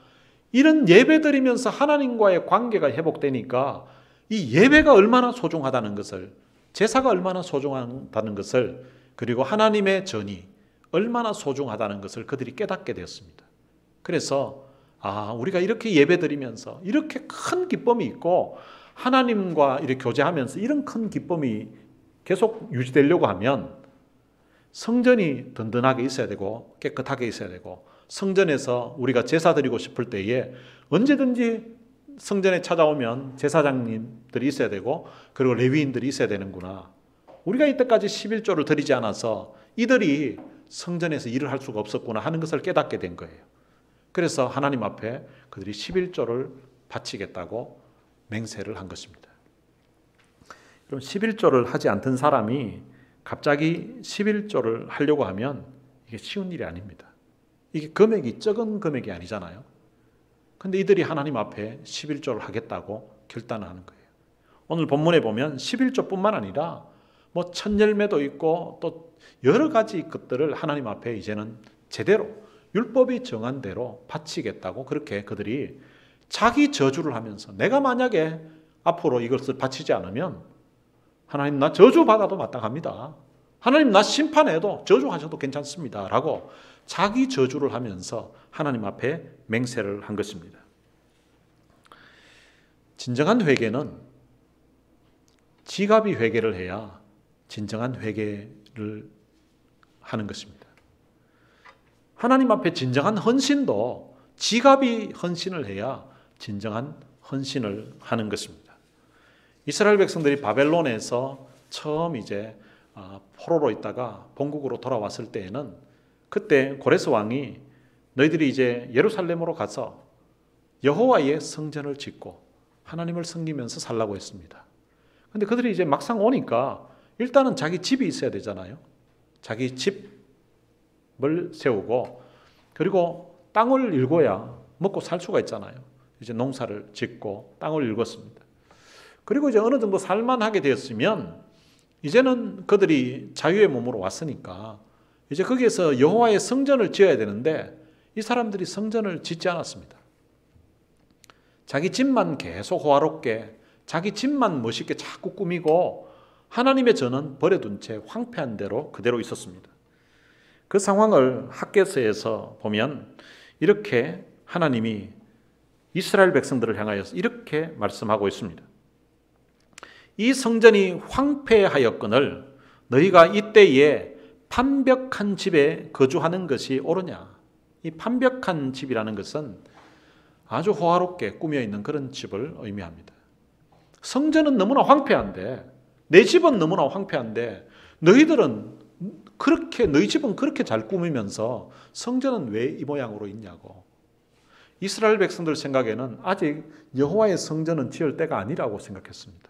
이런 예배드리면서 하나님과의 관계가 회복되니까 이 예배가 얼마나 소중하다는 것을 제사가 얼마나 소중하다는 것을 그리고 하나님의 전이 얼마나 소중하다는 것을 그들이 깨닫게 되었습니다. 그래서 우리가 이렇게 예배드리면서 이렇게 큰 기쁨이 있고 하나님과 이렇게 교제하면서 이런 큰 기쁨이 계속 유지되려고 하면 성전이 든든하게 있어야 되고 깨끗하게 있어야 되고 성전에서 우리가 제사 드리고 싶을 때에 언제든지 성전에 찾아오면 제사장님들이 있어야 되고 그리고 레위인들이 있어야 되는구나. 우리가 이때까지 11조를 드리지 않아서 이들이 성전에서 일을 할 수가 없었구나 하는 것을 깨닫게 된 거예요. 그래서 하나님 앞에 그들이 11조를 바치겠다고 맹세를 한 것입니다. 그럼 11조를 하지 않던 사람이 갑자기 11조를 하려고 하면 이게 쉬운 일이 아닙니다. 이게 금액이 적은 금액이 아니잖아요. 근데 이들이 하나님 앞에 11조를 하겠다고 결단을 하는 거예요. 오늘 본문에 보면 11조뿐만 아니라 천열매도 있고 또 여러 가지 것들을 하나님 앞에 이제는 제대로 율법이 정한 대로 바치겠다고 그렇게 그들이 자기 저주를 하면서 내가 만약에 앞으로 이것을 바치지 않으면 하나님 나 저주받아도 마땅합니다. 하나님 나 심판해도 저주하셔도 괜찮습니다. 라고 자기 저주를 하면서 하나님 앞에 맹세를 한 것입니다. 진정한 회개는 지갑이 회개를 해야 진정한 회개를 하는 것입니다. 하나님 앞에 진정한 헌신도 지갑이 헌신을 해야 진정한 헌신을 하는 것입니다. 이스라엘 백성들이 바벨론에서 처음 이제 포로로 있다가 본국으로 돌아왔을 때에는 그때 고레스 왕이 너희들이 이제 예루살렘으로 가서 여호와의 성전을 짓고 하나님을 섬기면서 살라고 했습니다. 그런데 그들이 이제 막상 오니까 일단은 자기 집이 있어야 되잖아요. 자기 집을 세우고 그리고 땅을 일궈야 먹고 살 수가 있잖아요. 이제 농사를 짓고 땅을 일궜습니다. 그리고 이제 어느 정도 살만하게 되었으면 이제는 그들이 자유의 몸으로 왔으니까 이제 거기에서 여호와의 성전을 지어야 되는데 이 사람들이 성전을 짓지 않았습니다. 자기 집만 계속 호화롭게, 자기 집만 멋있게 자꾸 꾸미고 하나님의 전은 버려둔 채 황폐한 대로 그대로 있었습니다. 그 상황을 학개서에서 보면 이렇게 하나님이 이스라엘 백성들을 향하여서 이렇게 말씀하고 있습니다. 이 성전이 황폐하였거늘 너희가 이때에 판벽한 집에 거주하는 것이 옳으냐. 이 판벽한 집이라는 것은 아주 호화롭게 꾸며있는 그런 집을 의미합니다. 성전은 너무나 황폐한데, 내 집은 너무나 황폐한데 너희들은 너희 집은 그렇게 잘 꾸미면서 성전은 왜 이 모양으로 있냐고. 이스라엘 백성들 생각에는 아직 여호와의 성전은 지을 때가 아니라고 생각했습니다.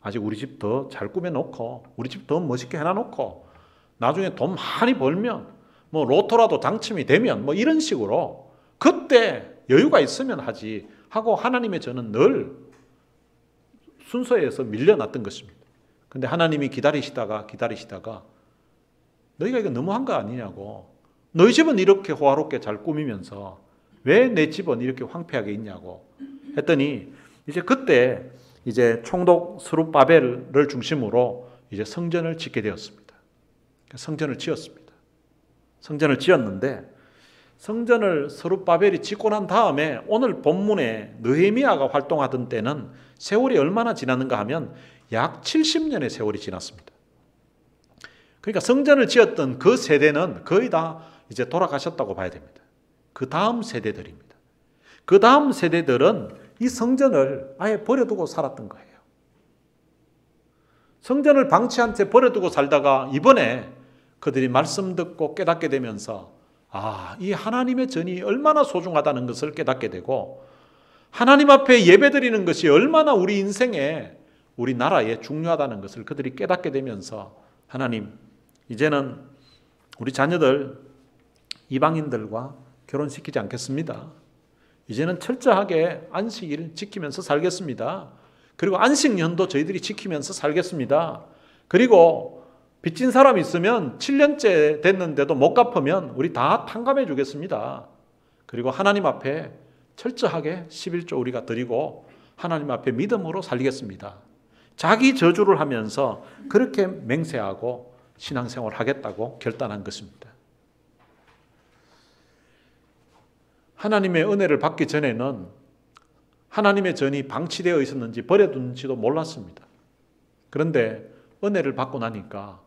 아직 우리 집 더 잘 꾸며놓고 우리 집 더 멋있게 해놔놓고 나중에 돈 많이 벌면 뭐 로또라도 당첨이 되면 뭐 이런 식으로 그때 여유가 있으면 하지 하고 하나님의 전은 늘 순서에서 밀려났던 것입니다. 근데 하나님이 기다리시다가 너희가 이거 너무한 거 아니냐고. 너희 집은 이렇게 호화롭게 잘 꾸미면서 왜 내 집은 이렇게 황폐하게 있냐고 했더니 이제 그때 이제 총독 스룹바벨을 중심으로 이제 성전을 짓게 되었습니다. 성전을 지었습니다. 성전을 지었는데 성전을 스룹바벨이 짓고 난 다음에 오늘 본문에 느헤미야가 활동하던 때는 세월이 얼마나 지났는가 하면 약 70년의 세월이 지났습니다. 그러니까 성전을 지었던 그 세대는 거의 다 이제 돌아가셨다고 봐야 됩니다. 그 다음 세대들입니다. 그 다음 세대들은 이 성전을 아예 버려두고 살았던 거예요. 성전을 방치한 채 버려두고 살다가 이번에 그들이 말씀 듣고 깨닫게 되면서 이 하나님의 전이 얼마나 소중하다는 것을 깨닫게 되고 하나님 앞에 예배드리는 것이 얼마나 우리 인생에 우리 나라에 중요하다는 것을 그들이 깨닫게 되면서 하나님, 이제는 우리 자녀들 이방인들과 결혼시키지 않겠습니다. 이제는 철저하게 안식일 지키면서 살겠습니다. 그리고 안식년도 저희들이 지키면서 살겠습니다. 그리고 빚진 사람 있으면 7년째 됐는데도 못 갚으면 우리 다 탕감해 주겠습니다. 그리고 하나님 앞에 철저하게 11조 우리가 드리고 하나님 앞에 믿음으로 살리겠습니다. 자기 저주를 하면서 그렇게 맹세하고 신앙생활을 하겠다고 결단한 것입니다. 하나님의 은혜를 받기 전에는 하나님의 전이 방치되어 있었는지 버려둔지도 몰랐습니다. 그런데 은혜를 받고 나니까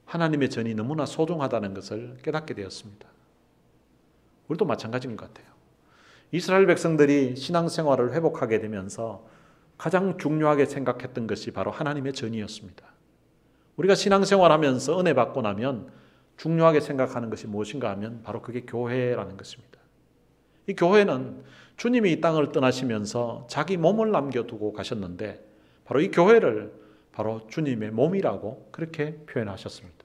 하나님의 전이 너무나 소중하다는 것을 깨닫게 되었습니다. 우리도 마찬가지인 것 같아요. 이스라엘 백성들이 신앙생활을 회복하게 되면서 가장 중요하게 생각했던 것이 바로 하나님의 전이었습니다. 우리가 신앙생활하면서 은혜 받고 나면 중요하게 생각하는 것이 무엇인가 하면 바로 그게 교회라는 것입니다. 이 교회는 주님이 이 땅을 떠나시면서 자기 몸을 남겨두고 가셨는데 바로 이 교회를 바로 주님의 몸이라고 그렇게 표현하셨습니다.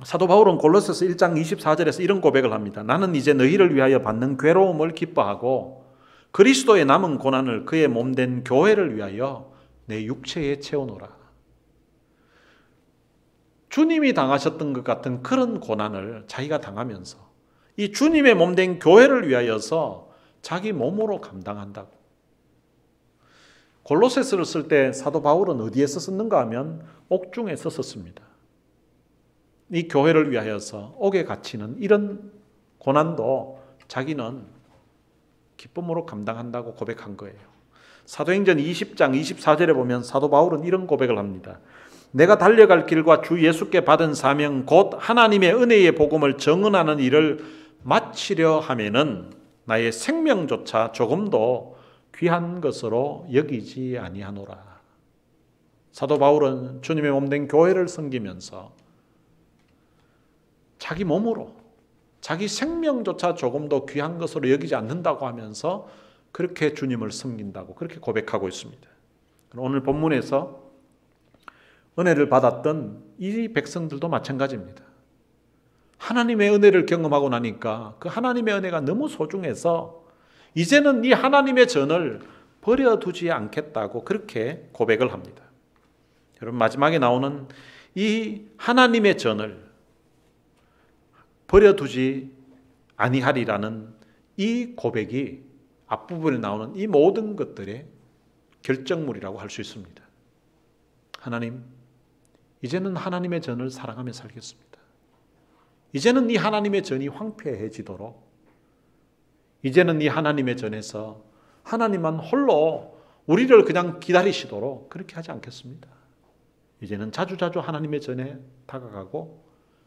사도 바울은 골로새서 1장 24절에서 이런 고백을 합니다. 나는 이제 너희를 위하여 받는 괴로움을 기뻐하고 그리스도의 남은 고난을 그의 몸된 교회를 위하여 내 육체에 채우노라. 주님이 당하셨던 것 같은 그런 고난을 자기가 당하면서 이 주님의 몸된 교회를 위하여서 자기 몸으로 감당한다고. 골로새서를 쓸 때 사도 바울은 어디에서 썼는가 하면 옥중에서 썼습니다. 이 교회를 위하여서 옥에 갇히는 이런 고난도 자기는 기쁨으로 감당한다고 고백한 거예요. 사도행전 20장 24절에 보면 사도 바울은 이런 고백을 합니다. 내가 달려갈 길과 주 예수께 받은 사명 곧 하나님의 은혜의 복음을 증언하는 일을 마치려 하면은 나의 생명조차 조금도 귀한 것으로 여기지 아니하노라. 사도 바울은 주님의 몸된 교회를 섬기면서 자기 몸으로 자기 생명조차 조금도 귀한 것으로 여기지 않는다고 하면서 그렇게 주님을 섬긴다고 그렇게 고백하고 있습니다. 오늘 본문에서 은혜를 받았던 이 백성들도 마찬가지입니다. 하나님의 은혜를 경험하고 나니까 그 하나님의 은혜가 너무 소중해서 이제는 이 하나님의 전을 버려두지 않겠다고 그렇게 고백을 합니다. 여러분, 마지막에 나오는 이 하나님의 전을 버려두지 아니하리라는 이 고백이 앞부분에 나오는 이 모든 것들의 결정물이라고 할 수 있습니다. 하나님, 이제는 하나님의 전을 사랑하며 살겠습니다. 이제는 이 하나님의 전이 황폐해지도록, 이제는 이 하나님의 전에서 하나님만 홀로 우리를 그냥 기다리시도록 그렇게 하지 않겠습니다. 이제는 자주자주 하나님의 전에 다가가고,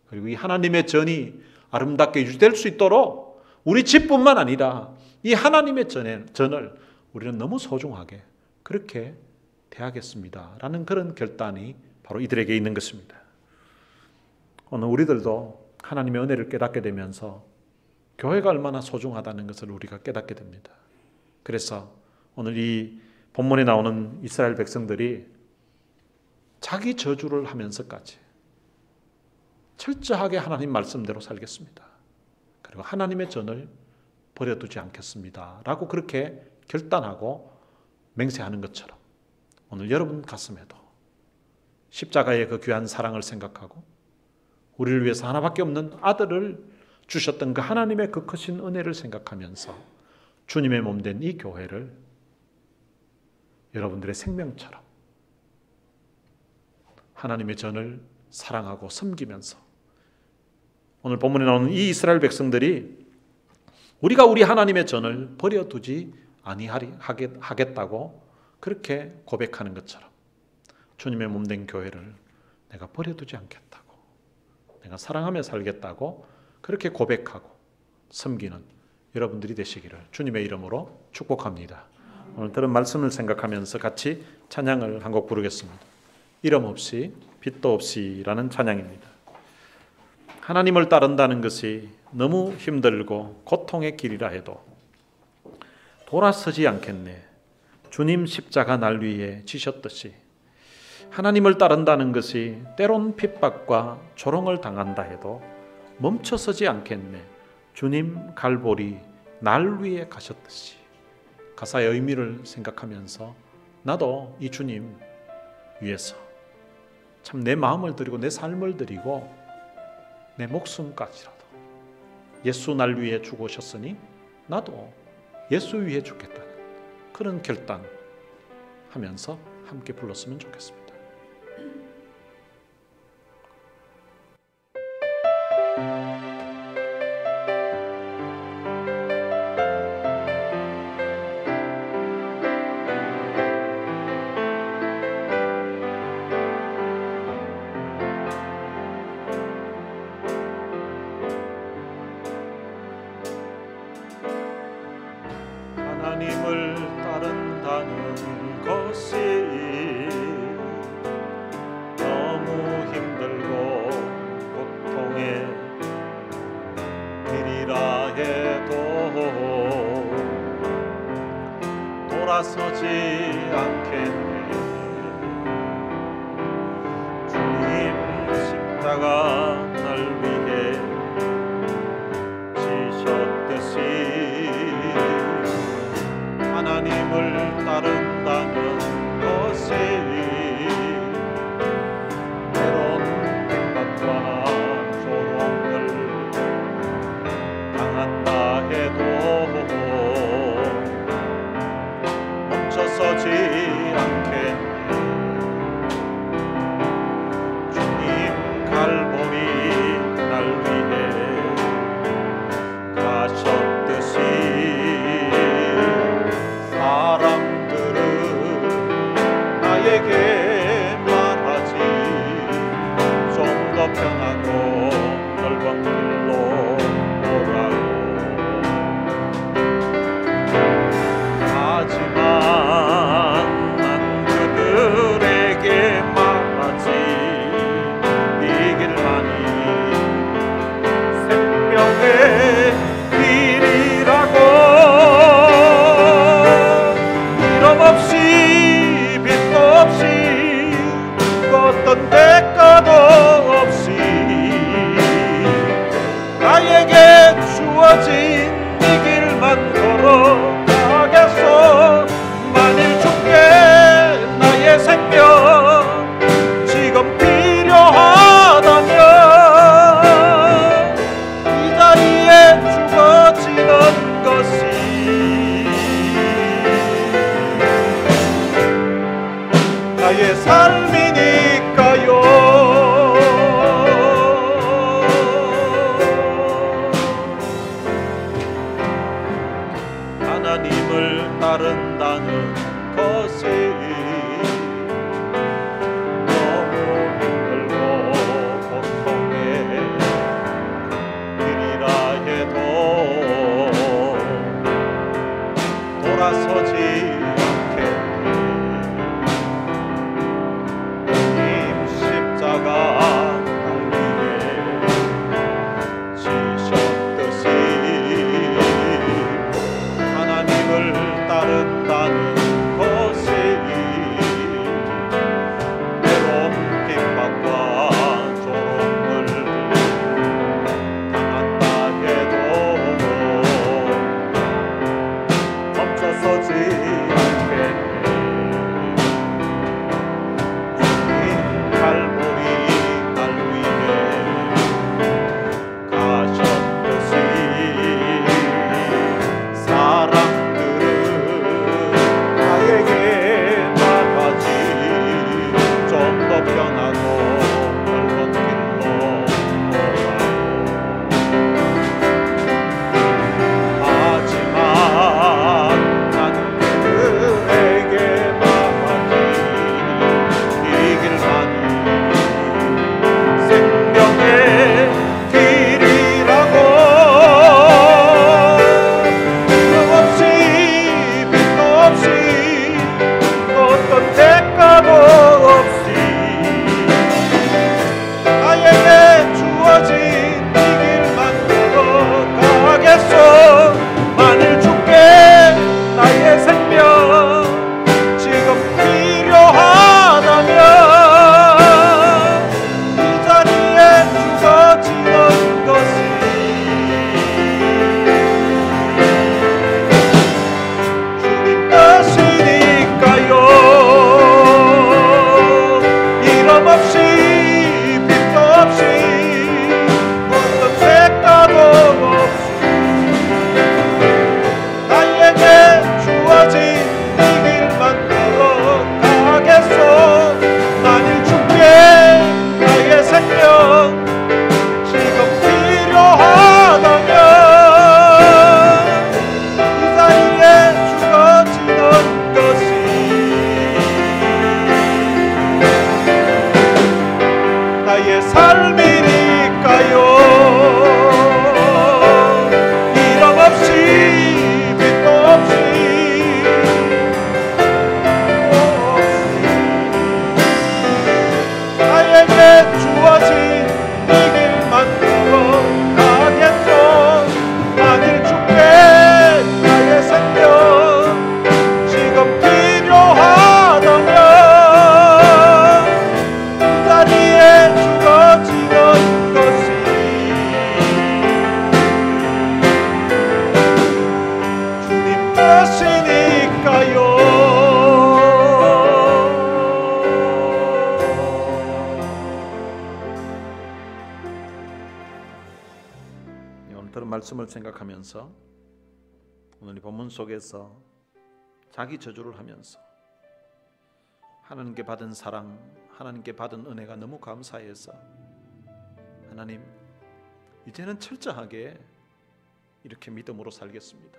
그리고 이 하나님의 전이 아름답게 유지될 수 있도록 우리 집뿐만 아니라 이 하나님의 전을 우리는 너무 소중하게 그렇게 대하겠습니다 라는 그런 결단이 바로 이들에게 있는 것입니다. 오늘 우리들도 하나님의 은혜를 깨닫게 되면서 교회가 얼마나 소중하다는 것을 우리가 깨닫게 됩니다. 그래서 오늘 이 본문에 나오는 이스라엘 백성들이 자기 저주를 하면서까지 철저하게 하나님 말씀대로 살겠습니다. 그리고 하나님의 전을 버려두지 않겠습니다 라고 그렇게 결단하고 맹세하는 것처럼 오늘 여러분 가슴에도 십자가의 그 귀한 사랑을 생각하고 우리를 위해서 하나밖에 없는 아들을 주셨던 그 하나님의 그 크신 은혜를 생각하면서 주님의 몸된 이 교회를 여러분들의 생명처럼 하나님의 전을 사랑하고 섬기면서 오늘 본문에 나오는 이 이스라엘 백성들이 우리가 우리 하나님의 전을 버려두지 아니하겠다고 그렇게 고백하는 것처럼 주님의 몸된 교회를 내가 버려두지 않겠다고, 내가 사랑하며 살겠다고 그렇게 고백하고 섬기는 여러분들이 되시기를 주님의 이름으로 축복합니다. 오늘 들은 말씀을 생각하면서 같이 찬양을 한 곡 부르겠습니다. 이름 없이 빛도 없이라는 찬양입니다. 하나님을 따른다는 것이 너무 힘들고 고통의 길이라 해도 돌아서지 않겠네. 주님 십자가 날 위해 지셨듯이 하나님을 따른다는 것이 때론 핍박과 조롱을 당한다 해도 멈춰서지 않겠네. 주님 갈보리 날 위해 가셨듯이. 가사의 의미를 생각하면서 나도 이 주님 위해서 참 내 마음을 드리고 내 삶을 드리고 내 목숨까지라도 예수 날 위해 죽으셨으니 나도 예수 위해 죽겠다는 그런 결단하면서 함께 불렀으면 좋겠습니다. 하나님을 따른다는 것이 너무 힘들고 고통의 길이라 해도 돌아서지 않겠네. 주님 십자가 날 위해 지셨듯이 하나님을 따른다는 것이 때론 핍박과 조롱을 당한다 해도 멈춰서지 않겠네. 주님 갈보리 날 위해 가셨듯이 사람들은 나에게 말하지 좀 더 편하고 넓은 길로 오라고. 하지만 난 그들에게 말하지 이 길만이 생명의 길이라고. 없이 빛도 없이 어떤 대가도 없이 나의 삶이니까요. 하나님을 따른다는 것이 너무 힘들고 고통의 길이라 해도 돌아서지 않겠네. 주님 십자가 날 위해 지셨듯이 하나님을 따른다는 것이 때론 핍박과 조롱을 당한다 해도 멈춰서지 않겠네. 주님 갈보리 날 위해 가셨듯이 사람들은 나에게 말하지 좀 더 편하고 넓은 길로 오라고. 하지만 나는 그들에게 말하지 이 길만이 생명의 길이라고. 흠 없이 빛도 없이 어떤 대가도 없이 나에게 주어진 이 길만 걸어가겠소. 만일 주께 나의 생명 지금 필요하다면 이 자리에 죽어지는 것이 주님 뜻이니까요. 이름 없이 빛도 없이 어떤 색깔도 없이 나에게 주어진 이 길만 걸어가겠소. 만일 주께 나의 생명 지금 필요하다면 이 자리에 죽어지는 것이 나의 삶이니까요. 이름 없이 빛도 없이 나에게 주어진 이 길만 걸어가겠소. 만일 주께 나의 생명 지금 필요하다면 이 자리에 죽어지는 것이 주님 뜻이니까요. 오늘 들은 말씀을 생각하면서 오늘 이 본문 속에서 자기 저주를 하면서 하나님께 받은 사랑, 하나님께 받은 은혜가 너무 감사해서 하나님 이제는 철저하게 이렇게 믿음으로 살겠습니다.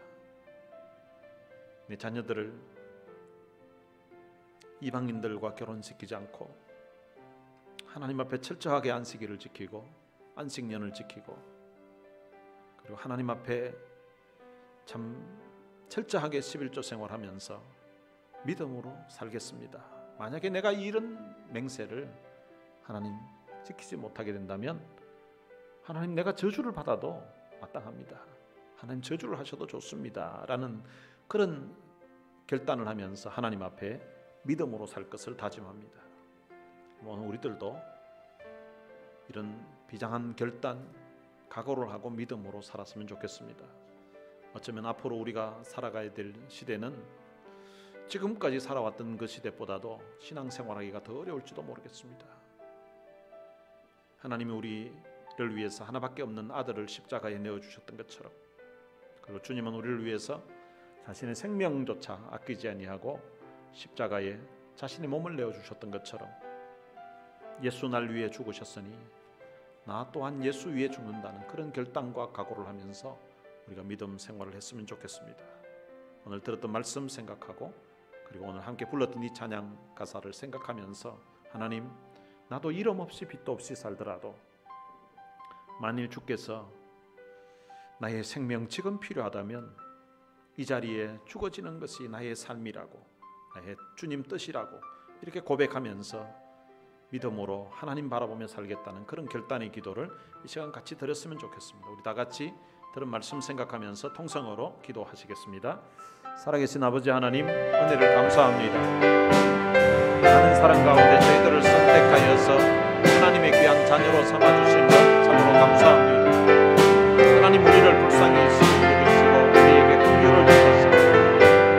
내 자녀들을 이방인들과 결혼시키지 않고 하나님 앞에 철저하게 안식일을 지키고 안식년을 지키고 그리고 하나님 앞에 참 철저하게 11조 생활하면서 믿음으로 살겠습니다. 만약에 내가 이런 맹세를 하나님 지키지 못하게 된다면 하나님 내가 저주를 받아도 마땅합니다. 하나님 저주를 하셔도 좋습니다 라는 그런 결단을 하면서 하나님 앞에 믿음으로 살 것을 다짐합니다. 오늘 우리들도 이런 비장한 결단, 각오를 하고 믿음으로 살았으면 좋겠습니다. 어쩌면 앞으로 우리가 살아가야 될 시대는 지금까지 살아왔던 그 시대보다도 신앙생활하기가 더 어려울지도 모르겠습니다. 하나님이 우리를 위해서 하나밖에 없는 아들을 십자가에 내어주셨던 것처럼, 그리고 주님은 우리를 위해서 자신의 생명조차 아끼지 아니하고 십자가에 자신의 몸을 내어주셨던 것처럼 예수 날 위해 죽으셨으니 나 또한 예수 위에 죽는다는 그런 결단과 각오를 하면서 우리가 믿음 생활을 했으면 좋겠습니다. 오늘 들었던 말씀 생각하고 그리고 오늘 함께 불렀던 이 찬양 가사를 생각하면서 하나님, 나도 이름 없이 빚도 없이 살더라도 만일 주께서 나의 생명 지금 필요하다면 이 자리에 죽어지는 것이 나의 삶이라고, 나의 주님 뜻이라고 이렇게 고백하면서 믿음으로 하나님 바라보며 살겠다는 그런 결단의 기도를 이 시간 같이 드렸으면 좋겠습니다. 우리 다 같이 들은 말씀 생각하면서 통성어로 기도하시겠습니다. 살아계신 아버지 하나님, 은혜를 감사합니다. 많은 사랑 가운데 저희들을 선택하여서 하나님의 귀한 자녀로 삼아주신 것 참으로 감사합니다. 하나님, 우리를 불쌍히 여기시고 우리에게 긍휼을 주셔서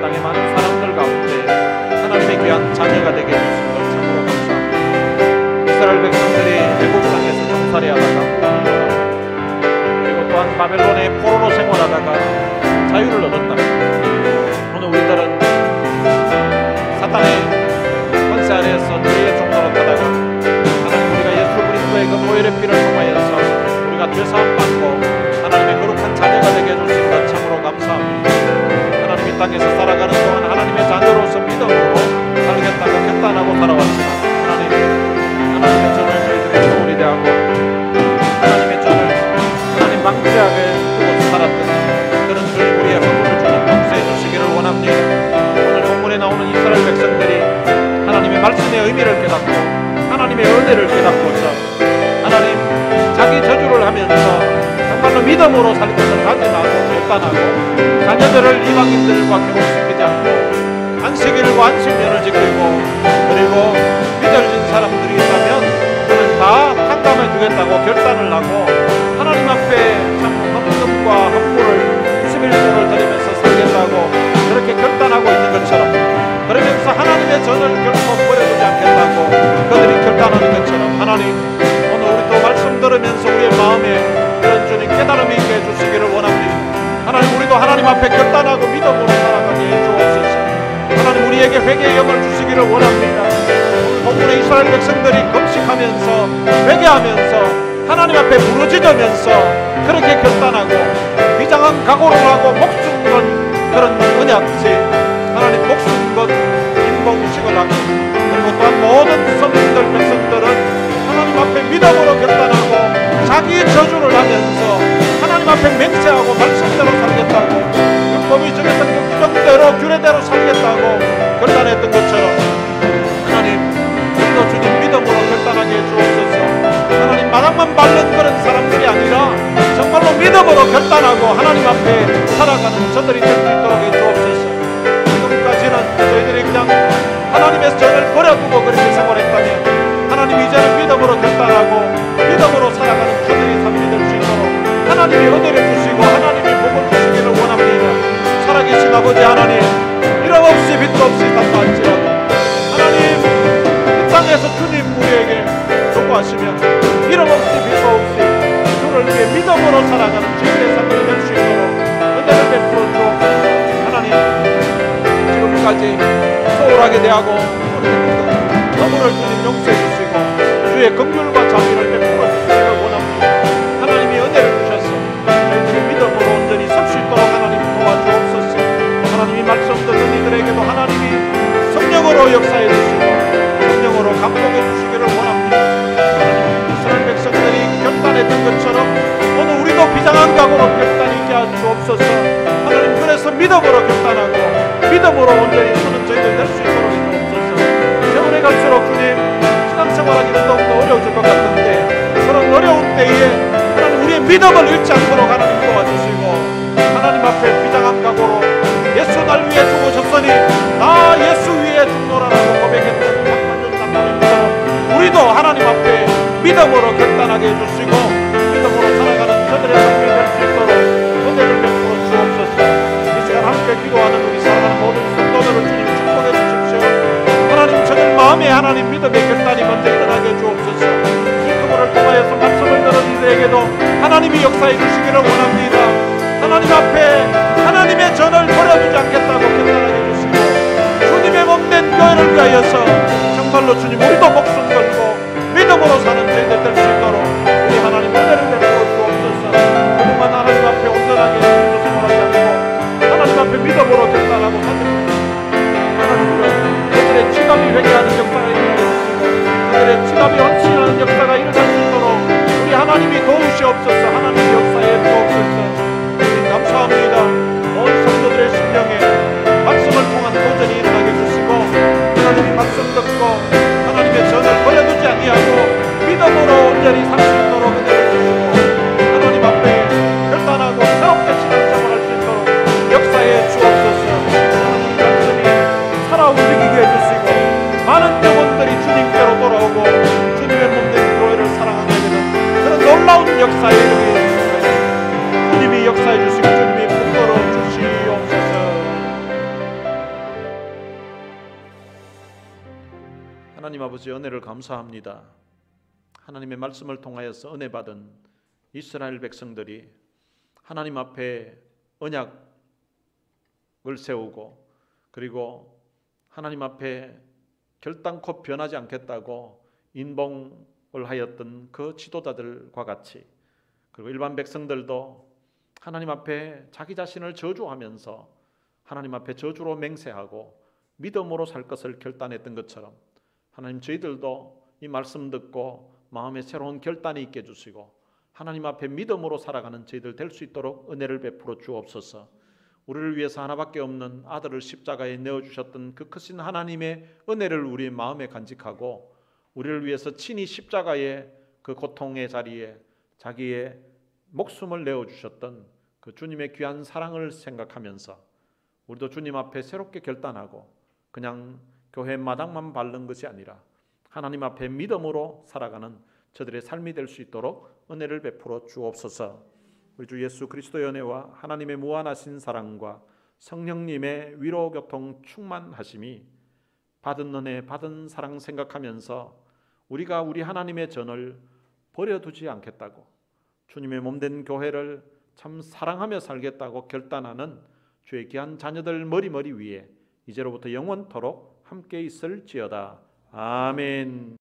땅의 많은 사람들 가운데 하나님의 귀한 자녀가 되게 해주신 것 참으로 감사합니다. 이스라엘 백성들이 애국 땅에서 종살이 하다가 그리고 또한 바벨론의 포로로 생활하다가 자유를 얻었답니다. 오늘 우리들은 사탄의 권세 아래에서 죄의 종로로 타다가 하나님, 우리가 예수 그리스도의 그 보혈의 피를 통하여서 우리가 죄사함 받고 하나님의 거룩한 자녀가 되게 해주신 것 참으로 감사합니다. 하나님, 이 땅에서 살아가는 동안 하나님의 자녀로서 믿음으로 살겠다고 결단하고 살아왔지만 하나님의 전을 저희들이 소홀히 대하고 하나님의 전을 하나님 방지하게 두고 살았던 그런 주님, 우리의 허물을 주님 용서해 주시기를 원합니다. 오늘 본문에 나오는 이스라엘 백성들이 하나님의 말씀의 의미를 깨닫고 하나님의 은혜를 깨닫고서 하나님 자기 저주를 하면서 정말로 믿음으로 살 것을 다짐하고 결단하고 자녀들을 이방인들과 결혼시키지 않고 안식일과 안식년을 지키고 그리고 믿어진 사람들이 있다면 그는 다 탕감해 주겠다고 결단을 하고 하나님 앞에 참 헌금과 헌물을 11조를 드리면서 살겠다고 그렇게 결단하고 있는 것처럼, 그러면서 하나님의 전을 결코 보여주지 않겠다고 그들이 결단하는 것처럼 하나님, 오늘 우리 또 말씀 들으면서 우리의 마음에 그런 주님 깨달음이 있게 해주시기를 원합니다. 하나님, 우리도 하나님 앞에 결단하고 믿음으로 살아가게 해주옵소서. 하나님, 우리에게 회개의 영을 주시기를 원합니다. 오늘 본문의 이스라엘 백성들이 금식하면서 회개하면서 하나님 앞에 부르짖으면서 그렇게 결단하고 비장한 각오를 하고 목숨 건 그런 언약지 하나님 목숨 건 인봉식을 하고 그리고 또한 모든 성도들 백성들은 하나님 앞에 믿음으로 결단하고 자기의 저주를 하면서 하나님 앞에 맹세하고 말씀대로 살겠다고 율법이 정했던 그 규정대로 규례대로 살겠다고 결단했던 것처럼 하나님, 우리도 주님 믿음으로 결단하게 해주옵소서. 하나님, 마당만 밟는 그런 사람들이 아니라 정말로 믿음으로 결단하고 하나님 앞에 살아가는 저들이 될 수 있도록 해주옵소서. 지금까지는 저희들이 그냥 하나님의 전을 버려두고 그렇게 생활했다면 하나님, 이제는 믿음으로 결단하고 믿음으로 살아가는 저들이 삶이 될 수 있도록 하나님이 은혜를 주시고 하나님이 복을 주시기를 원합니다. 살아계신 아버지 하나님, 이름 없이 빚도 없이 갚아할지라도 하나님, 이 땅에서 주님 우리에게 요구하시면 이름 없이 빚도 없이 주를 위해 믿음으로 살아가는 주님의 삶이 될 수 있도록 은혜를 베풀어 주옵소서. 하나님, 지금까지 소홀하게 대하고 허물을 주님 용서해 주시고 주의 긍휼과 자비를 베풀어 주시기를 원합니다. 하나님이 은혜를 주셔서 저희들이 믿음으로 온전히 설 수 있도록 하나님 도와주옵소서. 하나님이 말씀 듣는 이들에게도 하나님이 성령으로 역사해 주시고 성령으로 감동해 주시기를 원합니다. 하나님, 이스라엘 백성들이 결단했던 것처럼 오늘 우리도 비장한 각오로 결단이 있게 하시옵소서. 하나님, 그래서 믿음으로 결단하고 믿음으로 온전히 서는 저희들 될 수 있도록 해주옵소서. 세월이 갈수록 주님, 신앙생활하기는 더욱더 어려워질 것 같은데 그런 어려운 때에 하나님, 우리의 믿음을 잃지 않도록 하나님 도와주시고 하나님 앞에 비장한 각오로 예수 날 위해 죽으셨으니 나 예수 위에 죽노라라고 고백했던 박만준 장로님처럼 우리도 하나님 앞에 믿음으로 결단하게 해주시고 믿음으로 살아가는 저들의 삶이 될 수 있도록 은혜를 베풀어 주옵소서. 이 시간 함께 기도하는 우리 사랑하는 모든 성도들을 주님 축복해 주십시오. 하나님, 저들 마음에 하나님 믿음의 결단이 먼저 일어나게 해주옵소서. 유튜브를 통하여서 말씀을 들은 이들에게도 하나님이 역사해 주시기를 원합니다. 하나님 앞에 하나님의 전을 버려두지 않겠다고 결단하게 해주시고 주님의 몸된 교회를 위하여서 정말로 주님 우리도 목숨 걸고 믿음으로 사는 저희들 될 수 있도록 우리 하나님 은혜를 베풀어 주옵소서. 그동안 하나님 앞에 온전하게 생활하지 않고 하나님 앞에 믿음으로 결단하고 사는 그들의 지갑이 회개하는 역사가 일어나게 해주시고 그들의 지갑이 헌신하는 역사가 일어날 수 있도록 우리 하나님이 도우시옵소서. 하나님의 역사에 도옵소서. 우리 감사합니다. 온 성도들의 심령에 말씀을 통한 도전이 일어나게 해주시고 하나님이 말씀 듣고 하나님의 전을 버려두지 아니하고 믿음으로 온전히 살 수 있도록 은혜를 주시고 하나님 앞에 결단하고 새롭게 신앙생활할 수 있도록 역사에 주옵소서. 하나님 말씀이 살아 움직이게 해주시고 많은 영혼들이 주님께로 돌아오고 주님의 몸된 교회를 사랑하게 되는 그런 놀라운 역사에 이르게 해주시옵소서. 주님이 역사해 주시고 주님이 붙들어 주시옵소서. 하나님 아버지 은혜를 감사합니다. 하나님의 말씀을 통하여서 은혜 받은 이스라엘 백성들이 하나님 앞에 언약을 세우고 그리고 하나님 앞에 결단코 변하지 않겠다고 인봉을 하였던 그 지도자들과 같이 그리고 일반 백성들도 하나님 앞에 자기 자신을 저주하면서 하나님 앞에 저주로 맹세하고 믿음으로 살 것을 결단했던 것처럼 하나님 저희들도 이 말씀 듣고 마음에 새로운 결단이 있게 해주시고 하나님 앞에 믿음으로 살아가는 저희들 될 수 있도록 은혜를 베풀어 주옵소서. 우리를 위해서 하나밖에 없는 아들을 십자가에 내어주셨던 그 크신 하나님의 은혜를 우리의 마음에 간직하고 우리를 위해서 친히 십자가의 그 고통의 자리에 자기의 목숨을 내어주셨던 그 주님의 귀한 사랑을 생각하면서 우리도 주님 앞에 새롭게 결단하고 그냥 교회 마당만 밟는 것이 아니라 하나님 앞에 믿음으로 살아가는 저들의 삶이 될 수 있도록 은혜를 베풀어 주옵소서. 우리 주 예수 그리스도의 은혜와 하나님의 무한하신 사랑과 성령님의 위로 교통 충만하심이 받은 은혜 받은 사랑 생각하면서 우리가 우리 하나님의 전을 버려두지 않겠다고 주님의 몸된 교회를 참 사랑하며 살겠다고 결단하는 주의 귀한 자녀들 머리머리 위에 이제로부터 영원토록 함께 있을지어다. 아멘.